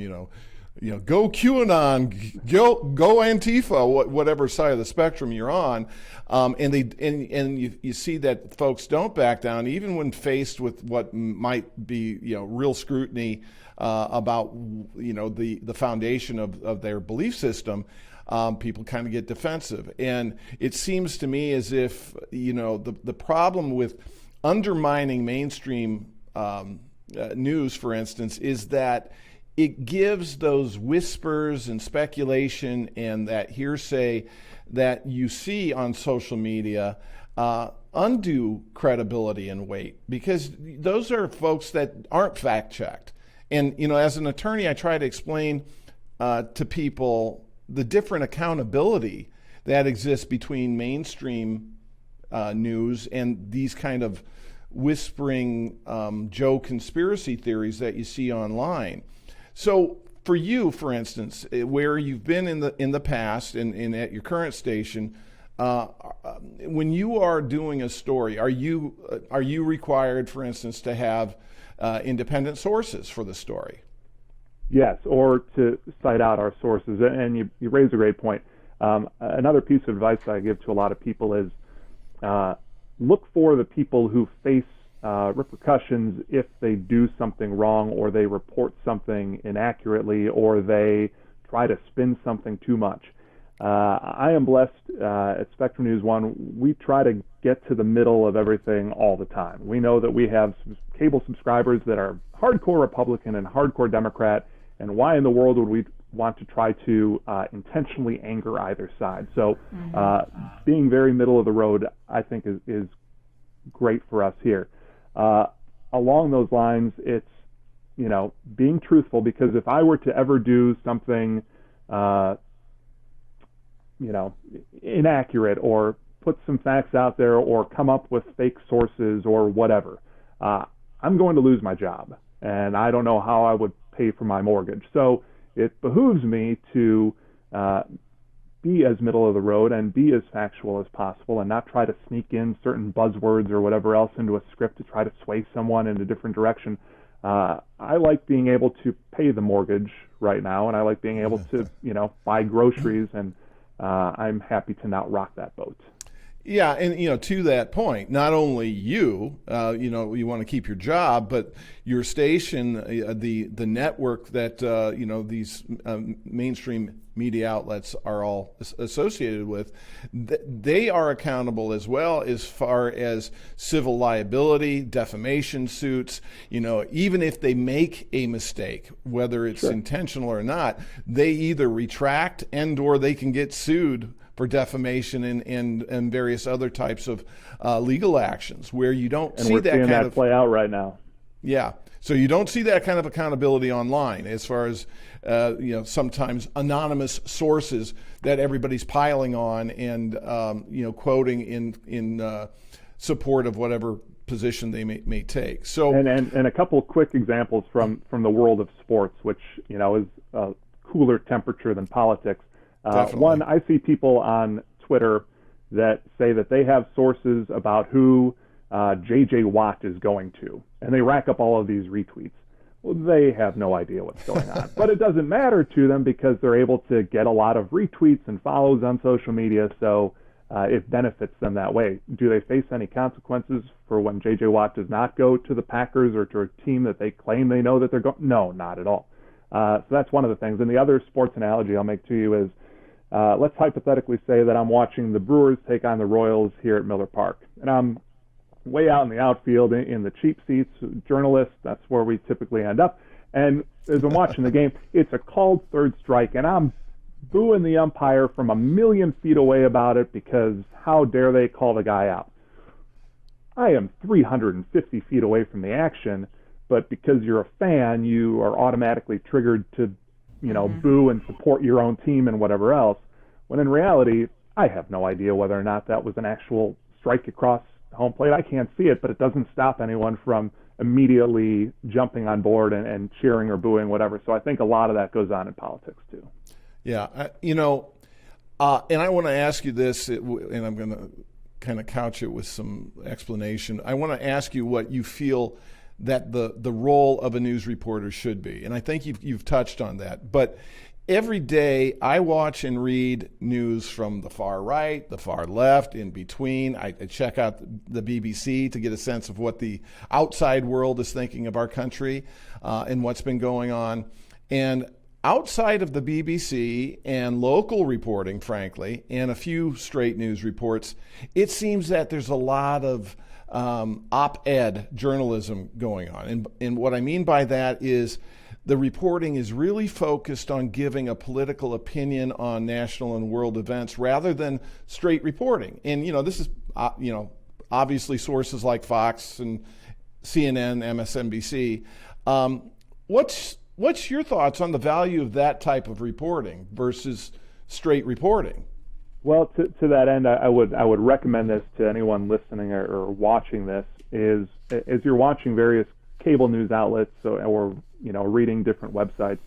A: Go QAnon, go Antifa, whatever side of the spectrum you're on, and you see that folks don't back down even when faced with what might be real scrutiny about the foundation of their belief system. People kind of get defensive, and it seems to me as if the problem with undermining mainstream news, for instance, is that it gives those whispers and speculation and that hearsay that you see on social media undue credibility and weight, because those are folks that aren't fact checked. And as an attorney, I try to explain to people the different accountability that exists between mainstream news and these kind of whispering Joe conspiracy theories that you see online. So for you, for instance, where you've been in the past and at your current station, when you are doing a story, are you required, for instance, to have independent sources for the story?
B: Yes, or to cite out our sources. And you raise a great point. Another piece of advice I give to a lot of people is look for the people who face repercussions if they do something wrong, or they report something inaccurately, or they try to spin something too much. I am blessed at Spectrum News One. We try to get to the middle of everything all the time. We know that we have cable subscribers that are hardcore Republican and hardcore Democrat, and why in the world would we want to try to intentionally anger either side? So being very middle of the road, I think, is great for us here. Along those lines, it's, being truthful, because if I were to ever do something, inaccurate, or put some facts out there, or come up with fake sources or whatever, I'm going to lose my job, and I don't know how I would pay for my mortgage. So it behooves me to be as middle of the road and be as factual as possible, and not try to sneak in certain buzzwords or whatever else into a script to try to sway someone in a different direction. I like being able to pay the mortgage right now, and I like being able to, buy groceries, and I'm happy to not rock that boat.
A: Yeah, and to that point, not only you want to keep your job, but your station, the network that these mainstream media outlets are all associated with, they are accountable as well as far as civil liability, defamation suits. Even if they make a mistake, whether it's intentional or not, they either retract and or they can get sued for defamation and various other types of legal actions, where you don't see that kind of
B: play out right now.
A: Yeah. So you don't see that kind of accountability online, as far as sometimes anonymous sources that everybody's piling on and quoting in support of whatever position they may take. So
B: and a couple of quick examples from the world of sports, which is a cooler temperature than politics. One, I see people on Twitter that say that they have sources about who J.J. Watt is going to, and they rack up all of these retweets. Well, they have no idea what's going on. But it doesn't matter to them because they're able to get a lot of retweets and follows on social media, so it benefits them that way. Do they face any consequences for when J.J. Watt does not go to the Packers or to a team that they claim they know that they're going? No, not at all. So that's one of the things. And the other sports analogy I'll make to you is, let's hypothetically say that I'm watching the Brewers take on the Royals here at Miller Park, and I'm way out in the outfield in the cheap seats, journalists, that's where we typically end up. And as I'm watching the game, it's a called third strike, and I'm booing the umpire from a million feet away about it because how dare they call the guy out. I am 350 feet away from the action, but because you're a fan, you are automatically triggered to, boo and support your own team and whatever else, when in reality, I have no idea whether or not that was an actual strike across home plate. I can't see it, but it doesn't stop anyone from immediately jumping on board and cheering or booing, whatever. So I think a lot of that goes on in politics too.
A: Yeah, and I want to ask you this, and I'm going to kind of couch it with some explanation. I want to ask you what you feel that the role of a news reporter should be, and I think you've touched on that. But every day I watch and read news from the far right, the far left, in between. I check out the BBC to get a sense of what the outside world is thinking of our country and what's been going on. And outside of the BBC and local reporting, frankly, and a few straight news reports, it seems that there's a lot of op-ed journalism going on. And what I mean by that is the reporting is really focused on giving a political opinion on national and world events rather than straight reporting. And, this is, obviously sources like Fox and CNN, MSNBC. What's your thoughts on the value of that type of reporting versus straight reporting?
B: Well, to that end, I would recommend this to anyone listening or watching this, is as you're watching various cable news outlets or reading different websites,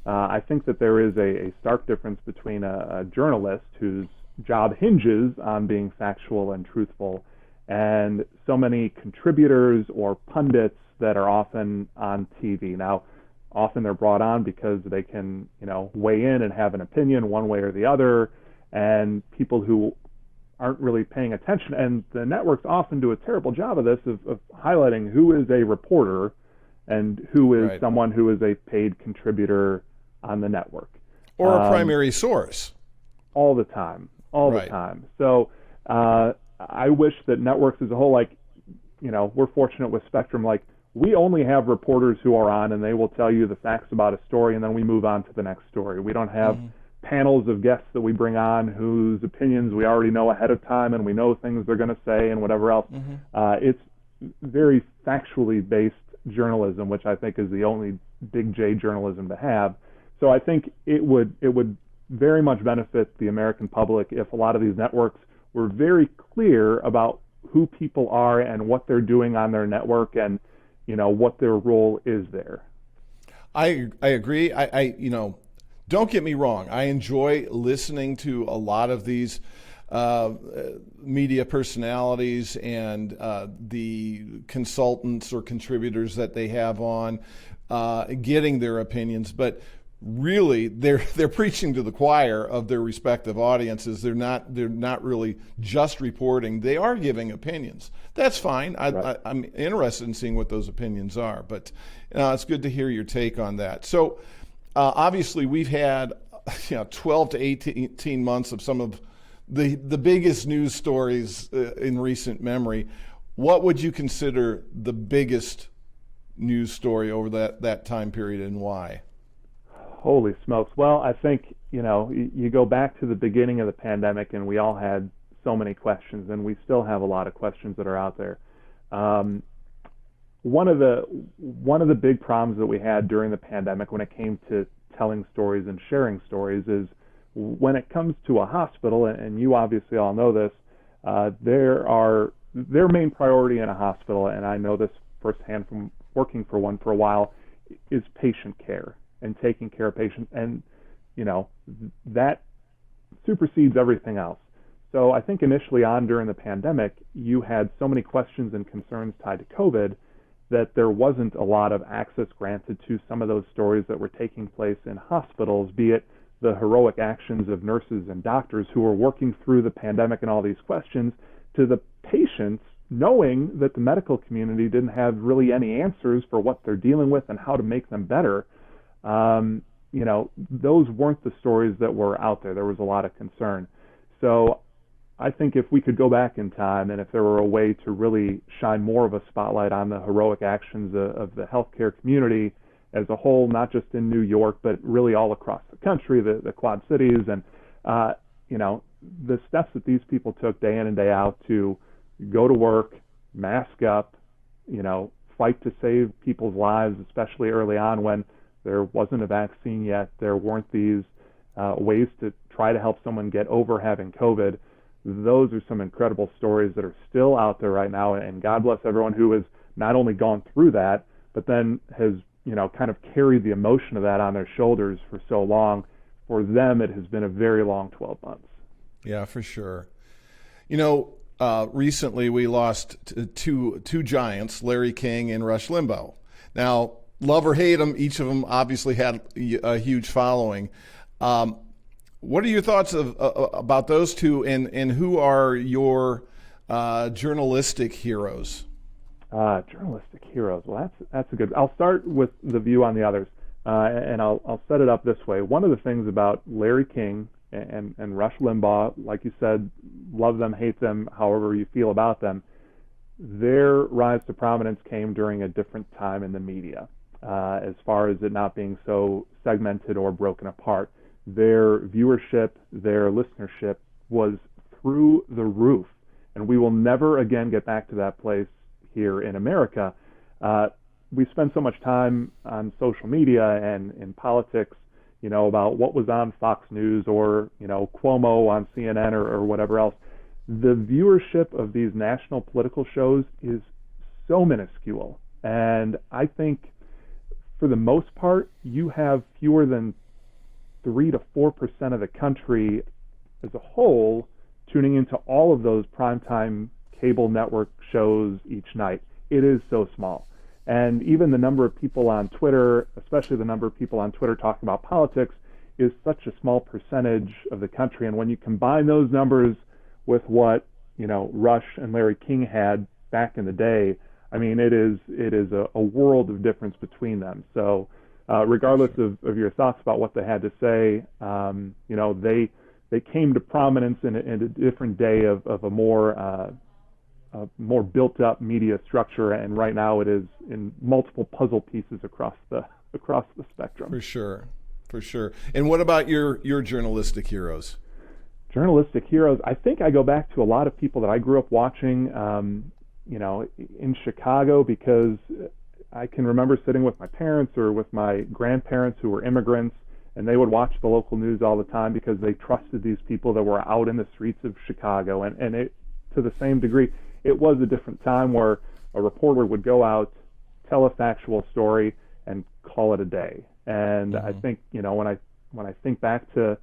B: I think that there is a stark difference between a journalist whose job hinges on being factual and truthful, and so many contributors or pundits that are often on TV. Now, often they're brought on because they can, weigh in and have an opinion one way or the other, and people who aren't really paying attention. And the networks often do a terrible job of this, of highlighting who is a reporter and who is someone who is a paid contributor on the network.
A: Or a primary source.
B: All the time. The time. So I wish that networks as a whole, we're fortunate with Spectrum, we only have reporters who are on and they will tell you the facts about a story, and then we move on to the next story. We don't have panels of guests that we bring on whose opinions we already know ahead of time and we know things they're going to say and whatever else. It's very factually based journalism, which I think is the only big J journalism to have. So I think it would very much benefit the American public if a lot of these networks were very clear about who people are and what they're doing on their network and what their role is there.
A: I agree. I don't get me wrong. I enjoy listening to a lot of these media personalities and the consultants or contributors that they have on, getting their opinions, but really they're preaching to the choir of their respective audiences. They're not really just reporting. They are giving opinions. That's fine. I'm interested in seeing what those opinions are, but it's good to hear your take on that. So obviously we've had 12 to 18 months of some of the biggest news stories in recent memory. What would you consider the biggest news story over that time period, and why?
B: Holy smokes. Well, I think, you go back to the beginning of the pandemic and we all had so many questions, and we still have a lot of questions that are out there. One of the big problems that we had during the pandemic when it came to telling stories and sharing stories is when it comes to a hospital, and you obviously all know this, their main priority in a hospital, and I know this firsthand from working for one for a while, is patient care and taking care of patients, and that supersedes everything else. So I think initially on during the pandemic, you had so many questions and concerns tied to COVID that there wasn't a lot of access granted to some of those stories that were taking place in hospitals, be it the heroic actions of nurses and doctors who were working through the pandemic and all these questions, to the patients knowing that the medical community didn't have really any answers for what they're dealing with and how to make them better. Those weren't the stories that were out there. There was a lot of concern. So I think if we could go back in time, and if there were a way to really shine more of a spotlight on the heroic actions of the healthcare community as a whole, not just in New York, but really all across the country, the Quad Cities, and the steps that these people took day in and day out to go to work, mask up, fight to save people's lives, especially early on when there wasn't a vaccine yet. There weren't these ways to try to help someone get over having COVID. Those are some incredible stories that are still out there right now, and God bless everyone who has not only gone through that, but then has, kind of carried the emotion of that on their shoulders for so long. For them, it has been a very long 12 months.
A: Yeah, for sure. Recently we lost two giants, Larry King and Rush Limbaugh. Now, love or hate them, each of them obviously had a huge following. What are your thoughts about those two, and who are your journalistic heroes?
B: Journalistic heroes. Well, that's a good. I'll start with the view on the others, and I'll set it up this way. One of the things about Larry King and Rush Limbaugh, like you said, love them, hate them, however you feel about them, their rise to prominence came during a different time in the media, as far as it not being so segmented or broken apart. Their viewership, their listenership was through the roof, and we will never again get back to that place here in America. We spend so much time on social media and in politics, about what was on Fox News or, Cuomo on CNN or whatever else. The viewership of these national political shows is so minuscule. And I think for the most part, you have fewer than 3 to 4% of the country as a whole tuning into all of those primetime cable network shows each night. It is so small. And even the number of people on Twitter, especially the number of people on Twitter talking about politics, is such a small percentage of the country. And when you combine those numbers with what, Rush and Larry King had back in the day, I mean, it is a world of difference between them. So regardless of your thoughts about what they had to say, they came to prominence in a different day of a more built-up media structure, and right now it is in multiple puzzle pieces across the spectrum. For
A: sure. And what about your journalistic heroes?
B: Journalistic heroes, I think I go back to a lot of people that I grew up watching, in Chicago, because I can remember sitting with my parents or with my grandparents who were immigrants, and they would watch the local news all the time because they trusted these people that were out in the streets of Chicago, and it, to the same degree, it was a different time where a reporter would go out, tell a factual story, and call it a day. And I think, when I think back to,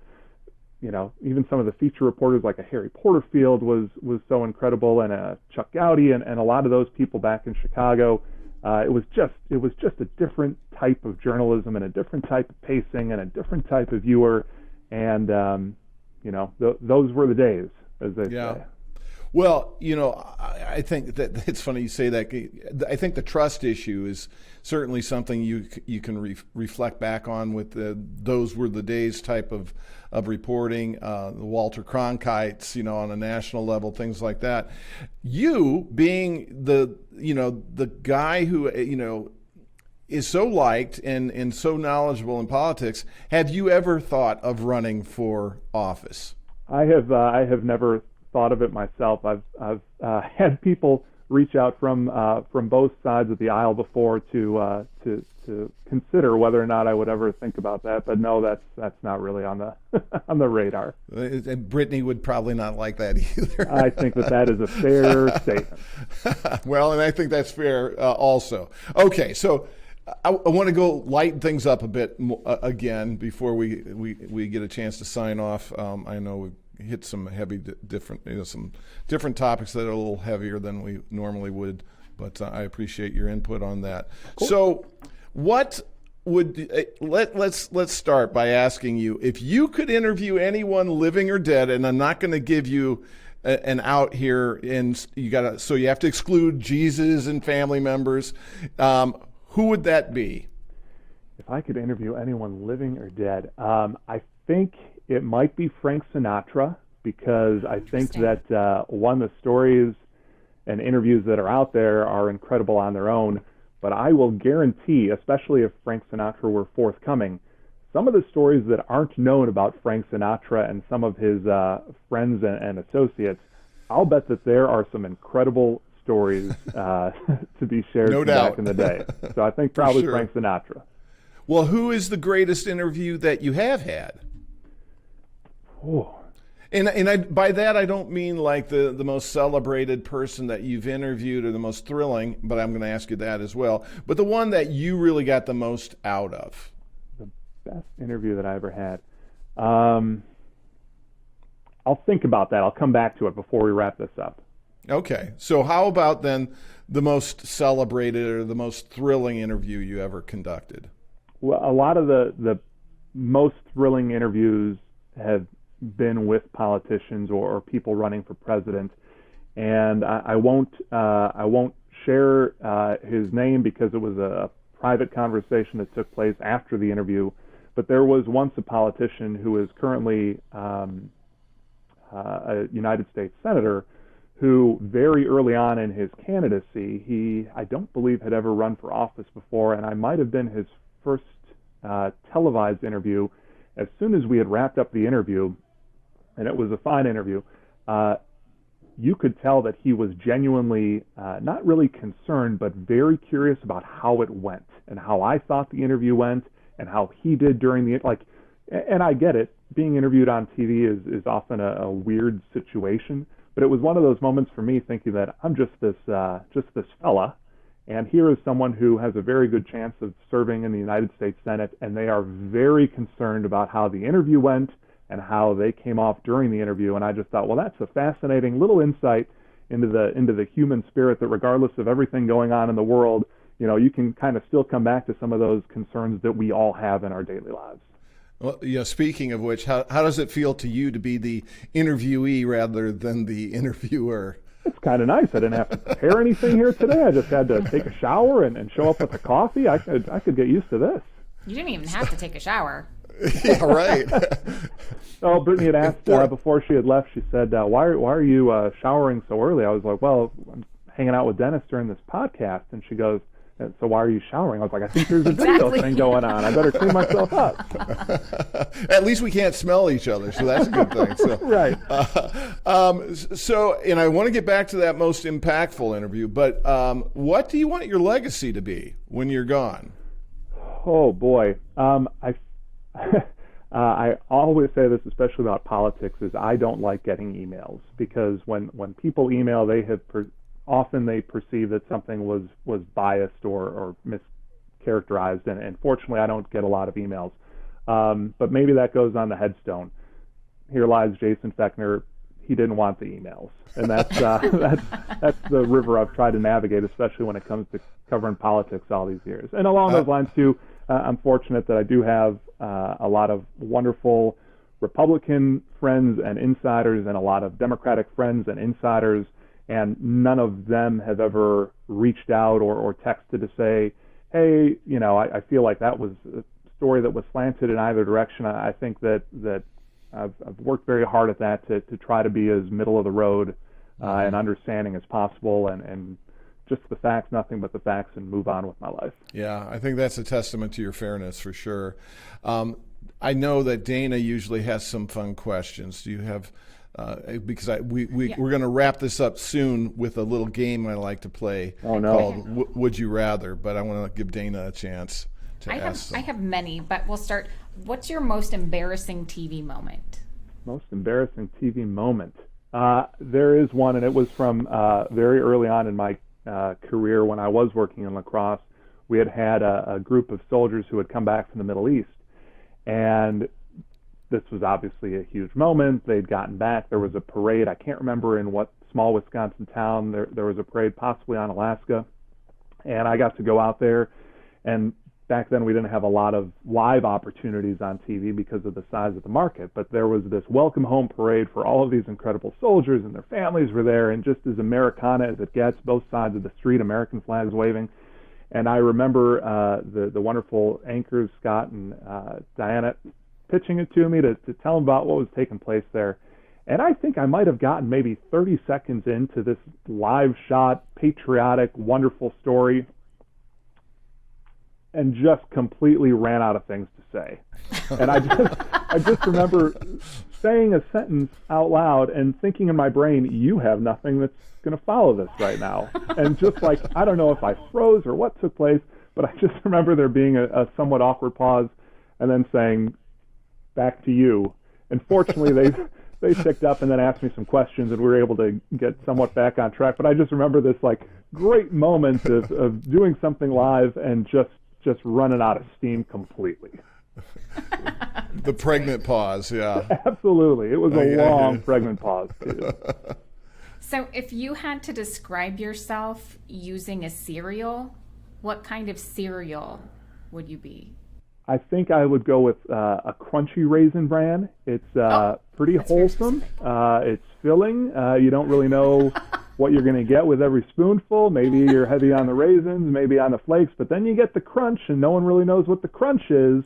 B: even some of the feature reporters like a Harry Porterfield was so incredible, and a Chuck Gowdy, and a lot of those people back in Chicago, it was just a different type of journalism and a different type of pacing and a different type of viewer, and those were the days, as they say.
A: Well, I think that it's funny you say that. I think the trust issue is certainly something you can reflect back on with those were the days type of reporting, the Walter Cronkites, on a national level, things like that. You being the guy who, is so liked and so knowledgeable in politics. Have you ever thought of running for office?
B: I have never thought of it myself. I've had people reach out from both sides of the aisle before to consider whether or not I would ever think about that. But no, that's not really on the on the radar.
A: And Brittany would probably not like that either.
B: I think that is a fair statement.
A: Well, and I think that's fair also. Okay, so I want to go lighten things up a bit again before we get a chance to sign off. I know we've hit some some different topics that are a little heavier than we normally would, but I appreciate your input on that. Cool. So, what would let's start by asking you if you could interview anyone living or dead, and I'm not going to give you an out here, and you have to exclude Jesus and family members. Who would that be?
B: If I could interview anyone living or dead, I think it might be Frank Sinatra, because I think that the stories and interviews that are out there are incredible on their own. But I will guarantee, especially if Frank Sinatra were forthcoming, some of the stories that aren't known about Frank Sinatra and some of his friends and associates, I'll bet that there are some incredible stories to be shared back in the day. So I think probably sure. Frank Sinatra.
A: Well, who is the greatest interview that you have had?
B: Oh.
A: And by that, I don't mean like the most celebrated person that you've interviewed or the most thrilling, but I'm going to ask you that as well. But the one that you really got the most out of.
B: The best interview that I ever had. I'll think about that. I'll come back to it before we wrap this up.
A: Okay. So how about then the most celebrated or the most thrilling interview you ever conducted?
B: Well, a lot of the most thrilling interviews have been with politicians or people running for president, and I won't share his name because it was a private conversation that took place after the interview. But there was once a politician who is currently a United States senator who very early on in his candidacy, I don't believe had ever run for office before, and I might have been his first televised interview. As soon as we had wrapped up the interview, and it was a fine interview, you could tell that he was genuinely not really concerned, but very curious about how it went and how I thought the interview went and how he did during the and I get it. Being interviewed on TV is often a weird situation, but it was one of those moments for me thinking that I'm just this fella, and here is someone who has a very good chance of serving in the United States Senate, and they are very concerned about how the interview went and how they came off during the interview. And I just thought, well, that's a fascinating little insight into the human spirit, that regardless of everything going on in the world, you can kind of still come back to some of those concerns that we all have in our daily lives.
A: Well, speaking of which, how does it feel to you to be the interviewee rather than the interviewer?
B: It's kind of nice. I didn't have to prepare anything here today. I just had to take a shower and show up with a coffee. I could get used to this.
C: You didn't even have to take a shower.
A: Yeah, right.
B: Oh, Brittany had asked before she had left. She said, "Why are you showering so early?" I was like, "Well, I'm hanging out with Dennis during this podcast." And she goes, "So why are you showering?" I was like, "I think there's a video thing going on. I better clean myself up."
A: At least we can't smell each other, so that's a good thing. So,
B: right.
A: And I want to get back to that most impactful interview, but what do you want your legacy to be when you're gone?
B: Oh boy, I always say this, especially about politics, is I don't like getting emails, because when people email, often they perceive that something was biased or mischaracterized, and fortunately I don't get a lot of emails. But maybe that goes on the headstone. Here lies Jason Fechner. He didn't want the emails, and that's the river I've tried to navigate, especially when it comes to covering politics all these years. And along those lines too, I'm fortunate that I do have a lot of wonderful Republican friends and insiders, and a lot of Democratic friends and insiders, and none of them have ever reached out or texted to say, hey, I feel like that was a story that was slanted in either direction. I think that I've worked very hard at that to try to be as middle of the road and understanding as possible, and just the facts, nothing but the facts, and move on with my life.
A: Yeah, I think that's a testament to your fairness for sure. I know that Dana usually has some fun questions. Do you have? Because we're going to wrap this up soon with a little game I like to play called Would You Rather, but I want to give Dana a chance to ask some.
C: I have many, but we'll start. What's your most embarrassing TV moment?
B: Most embarrassing TV moment. There is one, and it was from very early on in my career when I was working in lacrosse. We had a group of soldiers who had come back from the Middle East, and this was obviously a huge moment. They'd gotten back. There was a parade. I can't remember in what small Wisconsin town. There was a parade, possibly on Alaska. And I got to go out there. And back then we didn't have a lot of live opportunities on TV because of the size of the market. But there was this welcome home parade for all of these incredible soldiers, and their families were there. And just as Americana as it gets, both sides of the street, American flags waving. And I remember the wonderful anchors, Scott and Diana, pitching it to me to tell them about what was taking place there. And I think I might have gotten maybe 30 seconds into this live shot, patriotic, wonderful story, and just completely ran out of things to say. And I just remember saying a sentence out loud and thinking in my brain, you have nothing that's going to follow this right now. And just like, I don't know if I froze or what took place, but I just remember there being a somewhat awkward pause and then saying, back to you. And fortunately, they picked up and then asked me some questions, and we were able to get somewhat back on track. But I just remember this like great moment of doing something live and just running out of steam completely.
A: The pregnant pause, yeah.
B: Absolutely. It was a long pregnant pause, too.
C: So if you had to describe yourself using a cereal, what kind of cereal would you be? I
B: think I would go with a Crunchy Raisin Bran. It's pretty wholesome. It's filling. You don't really know what you're going to get with every spoonful. Maybe you're heavy on the raisins, maybe on the flakes, but then you get the crunch, and no one really knows what the crunch is.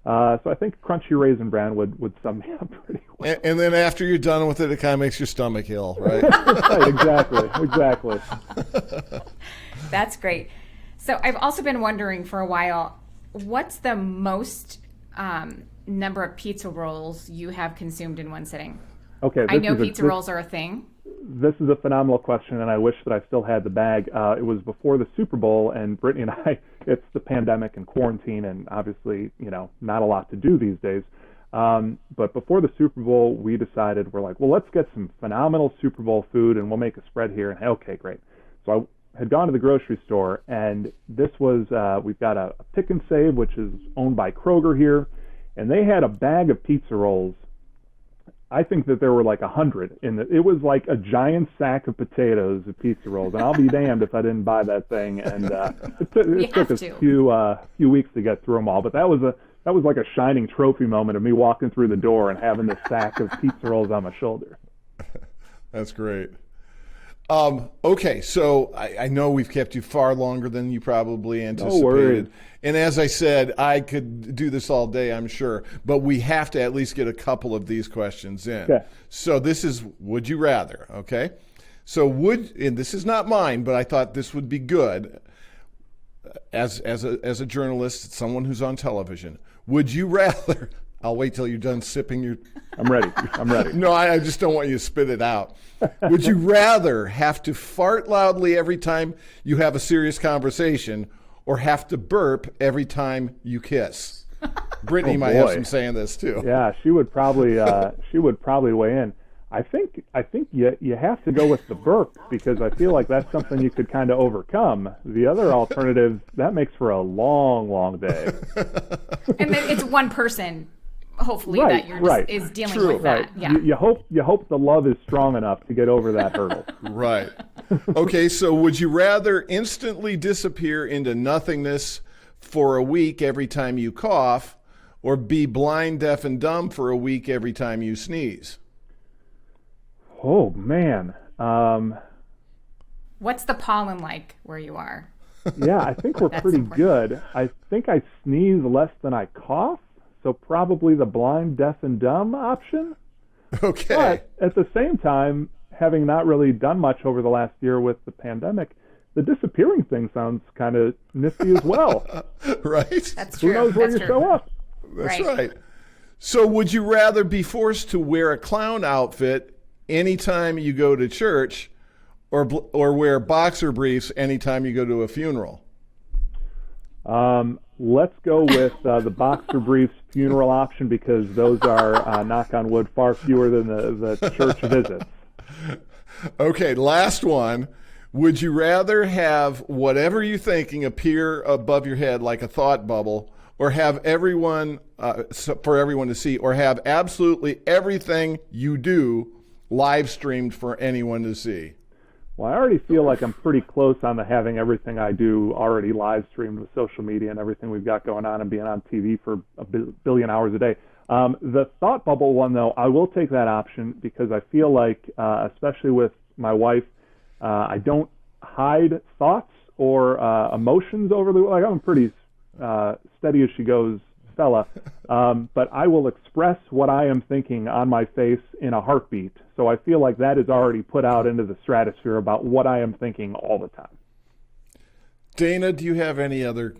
B: So I think Crunchy Raisin Bran would sum me up pretty well.
A: And then after you're done with it, it kind of makes your stomach ill, right?
B: Right, exactly.
C: That's great. So I've also been wondering for a while, what's the most number of pizza rolls you have consumed in one sitting?
B: Okay,
C: I know pizza rolls are a thing.
B: This is a phenomenal question, and I wish that I still had the bag. It was before the Super Bowl, and Brittany and I, it's the pandemic and quarantine, and obviously, not a lot to do these days. But before the Super Bowl, we decided, we're like, well, let's get some phenomenal Super Bowl food, and we'll make a spread here. And okay, great. So I had gone to the grocery store, and this was, we've got a Pick and Save, which is owned by Kroger here, and they had a bag of pizza rolls. I think that there were like 100 it was like a giant sack of potatoes of pizza rolls, and I'll be damned if I didn't buy that thing. And it took us a few weeks to get through them all, but that was like a shining trophy moment of me walking through the door and having this sack of pizza rolls on my shoulder.
A: That's great. Okay, so I know we've kept you far longer than you probably anticipated.
B: No worries.
A: And as I said, I could do this all day, I'm sure, but we have to at least get a couple of these questions in.
B: Okay.
A: So this is Would You Rather, okay? So and this is not mine, but I thought this would be good as a journalist, someone who's on television. Would you rather, I'll wait till you're done sipping your...
B: I'm ready.
A: No, I just don't want you to spit it out. Would you rather have to fart loudly every time you have a serious conversation or have to burp every time you kiss? Brittany might have some say in this too.
B: Yeah, she would probably weigh in. I think you have to go with the burp because I feel like that's something you could kind of overcome. The other alternative, that makes for a long, long day.
C: And then it's one person. Hopefully
B: right,
C: that is dealing with that. Yeah.
B: You hope the love is strong enough to get over that hurdle.
A: Right. Okay, so would you rather instantly disappear into nothingness for a week every time you cough, or be blind, deaf, and dumb for a week every time you sneeze?
B: Oh, man.
C: What's the pollen like where you are?
B: Yeah, I think we're pretty good. I think I sneeze less than I cough. So probably the blind, deaf, and dumb option.
A: Okay.
B: But at the same time, having not really done much over the last year with the pandemic, the disappearing thing sounds kind of nifty as well.
A: Right?
C: That's true.
B: Who knows where
C: That's
B: you
C: true.
B: show up?
A: That's right. So would you rather be forced to wear a clown outfit anytime you go to church or wear boxer briefs anytime you go to a funeral?
B: Let's go with the boxer briefs funeral option, because those are, knock on wood, far fewer than the church visits.
A: Okay, last one. Would you rather have whatever you're thinking appear above your head like a thought bubble, or have everyone, for everyone to see, or have absolutely everything you do live streamed for anyone to see?
B: Well, I already feel like I'm pretty close on the having everything I do already live streamed with social media and everything we've got going on and being on TV for a billion hours a day. The thought bubble one, though, I will take that option, because I feel like, especially with my wife, I don't hide thoughts or emotions overly well. Like, I'm a pretty steady as she goes fella, but I will express what I am thinking on my face in a heartbeat. So I feel like that is already put out into the stratosphere about what I am thinking all the time.
A: Dana, do you have any other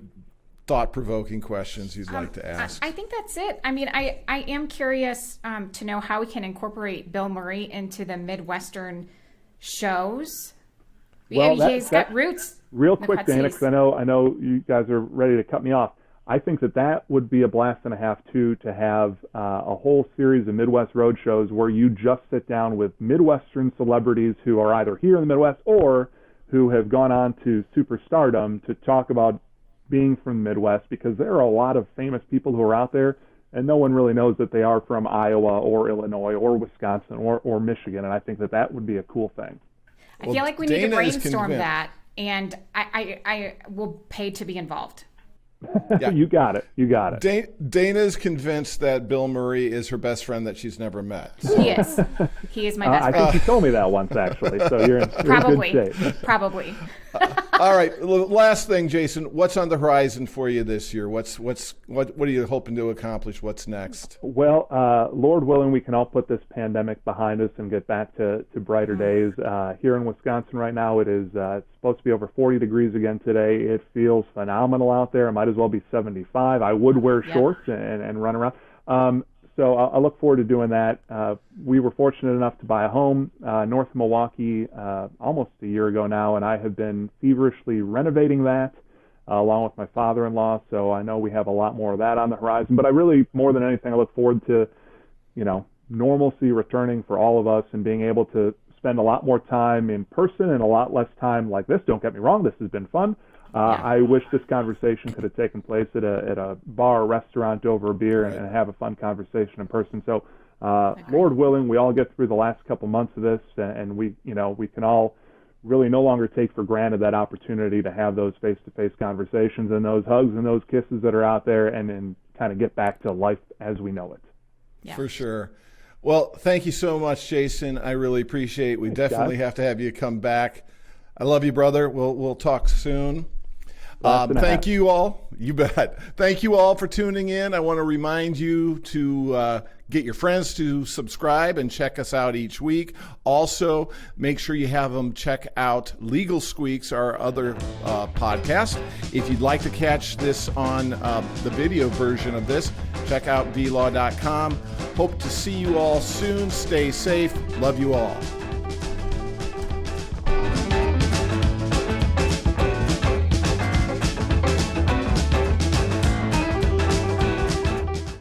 A: thought-provoking questions you'd like to ask?
C: I think that's it. I mean, I am curious to know how we can incorporate Bill Murray into the Midwestern shows.
B: Well,
C: He's got roots.
B: Real quick, Dana, because I know you guys are ready to cut me off. I think that would be a blast and a half, too, to have a whole series of Midwest road shows where you just sit down with Midwestern celebrities who are either here in the Midwest or who have gone on to superstardom to talk about being from the Midwest, because there are a lot of famous people who are out there, and no one really knows that they are from Iowa or Illinois or Wisconsin or Michigan, and I think that would be a cool thing.
C: I feel like we need to brainstorm that, and I will pay to be involved.
A: Yeah.
B: You got it.
A: Dana is convinced that Bill Murray is her best friend that she's never met. So.
C: He is. He is my best
B: I
C: friend.
B: think you told me that once, actually, so you're in good shape.
C: Probably.
A: All right. Last thing, Jason. What's on the horizon for you this year? What are you hoping to accomplish? What's next?
B: Well, Lord willing, we can all put this pandemic behind us and get back to brighter days. Here in Wisconsin right now, it's supposed to be over 40 degrees again today. It feels phenomenal out there. It might as well be 75. I would wear shorts and run around. So I look forward to doing that. We were fortunate enough to buy a home north of Milwaukee almost a year ago now, and I have been feverishly renovating that along with my father-in-law. So I know we have a lot more of that on the horizon. But I really, more than anything, I look forward to, normalcy returning for all of us and being able to spend a lot more time in person and a lot less time like this. Don't get me wrong, this has been fun. I wish this conversation could have taken place at a bar or restaurant over a beer and have a fun conversation in person. So, Lord willing, we all get through the last couple months of this, and we can all really no longer take for granted that opportunity to have those face-to-face conversations and those hugs and those kisses that are out there, and then kind of get back to life as we know it.
C: Yeah.
A: For sure. Well, thank you so much, Jason. I really appreciate it. We definitely have to have you come back. I love you, brother. We'll talk soon. Thank you all. You bet. Thank you all for tuning in. I want to remind you to get your friends to subscribe and check us out each week. Also, make sure you have them check out Legal Squeaks, our other podcast. If you'd like to catch this on the video version of this, check out vlaw.com. Hope to see you all soon. Stay safe. Love you all.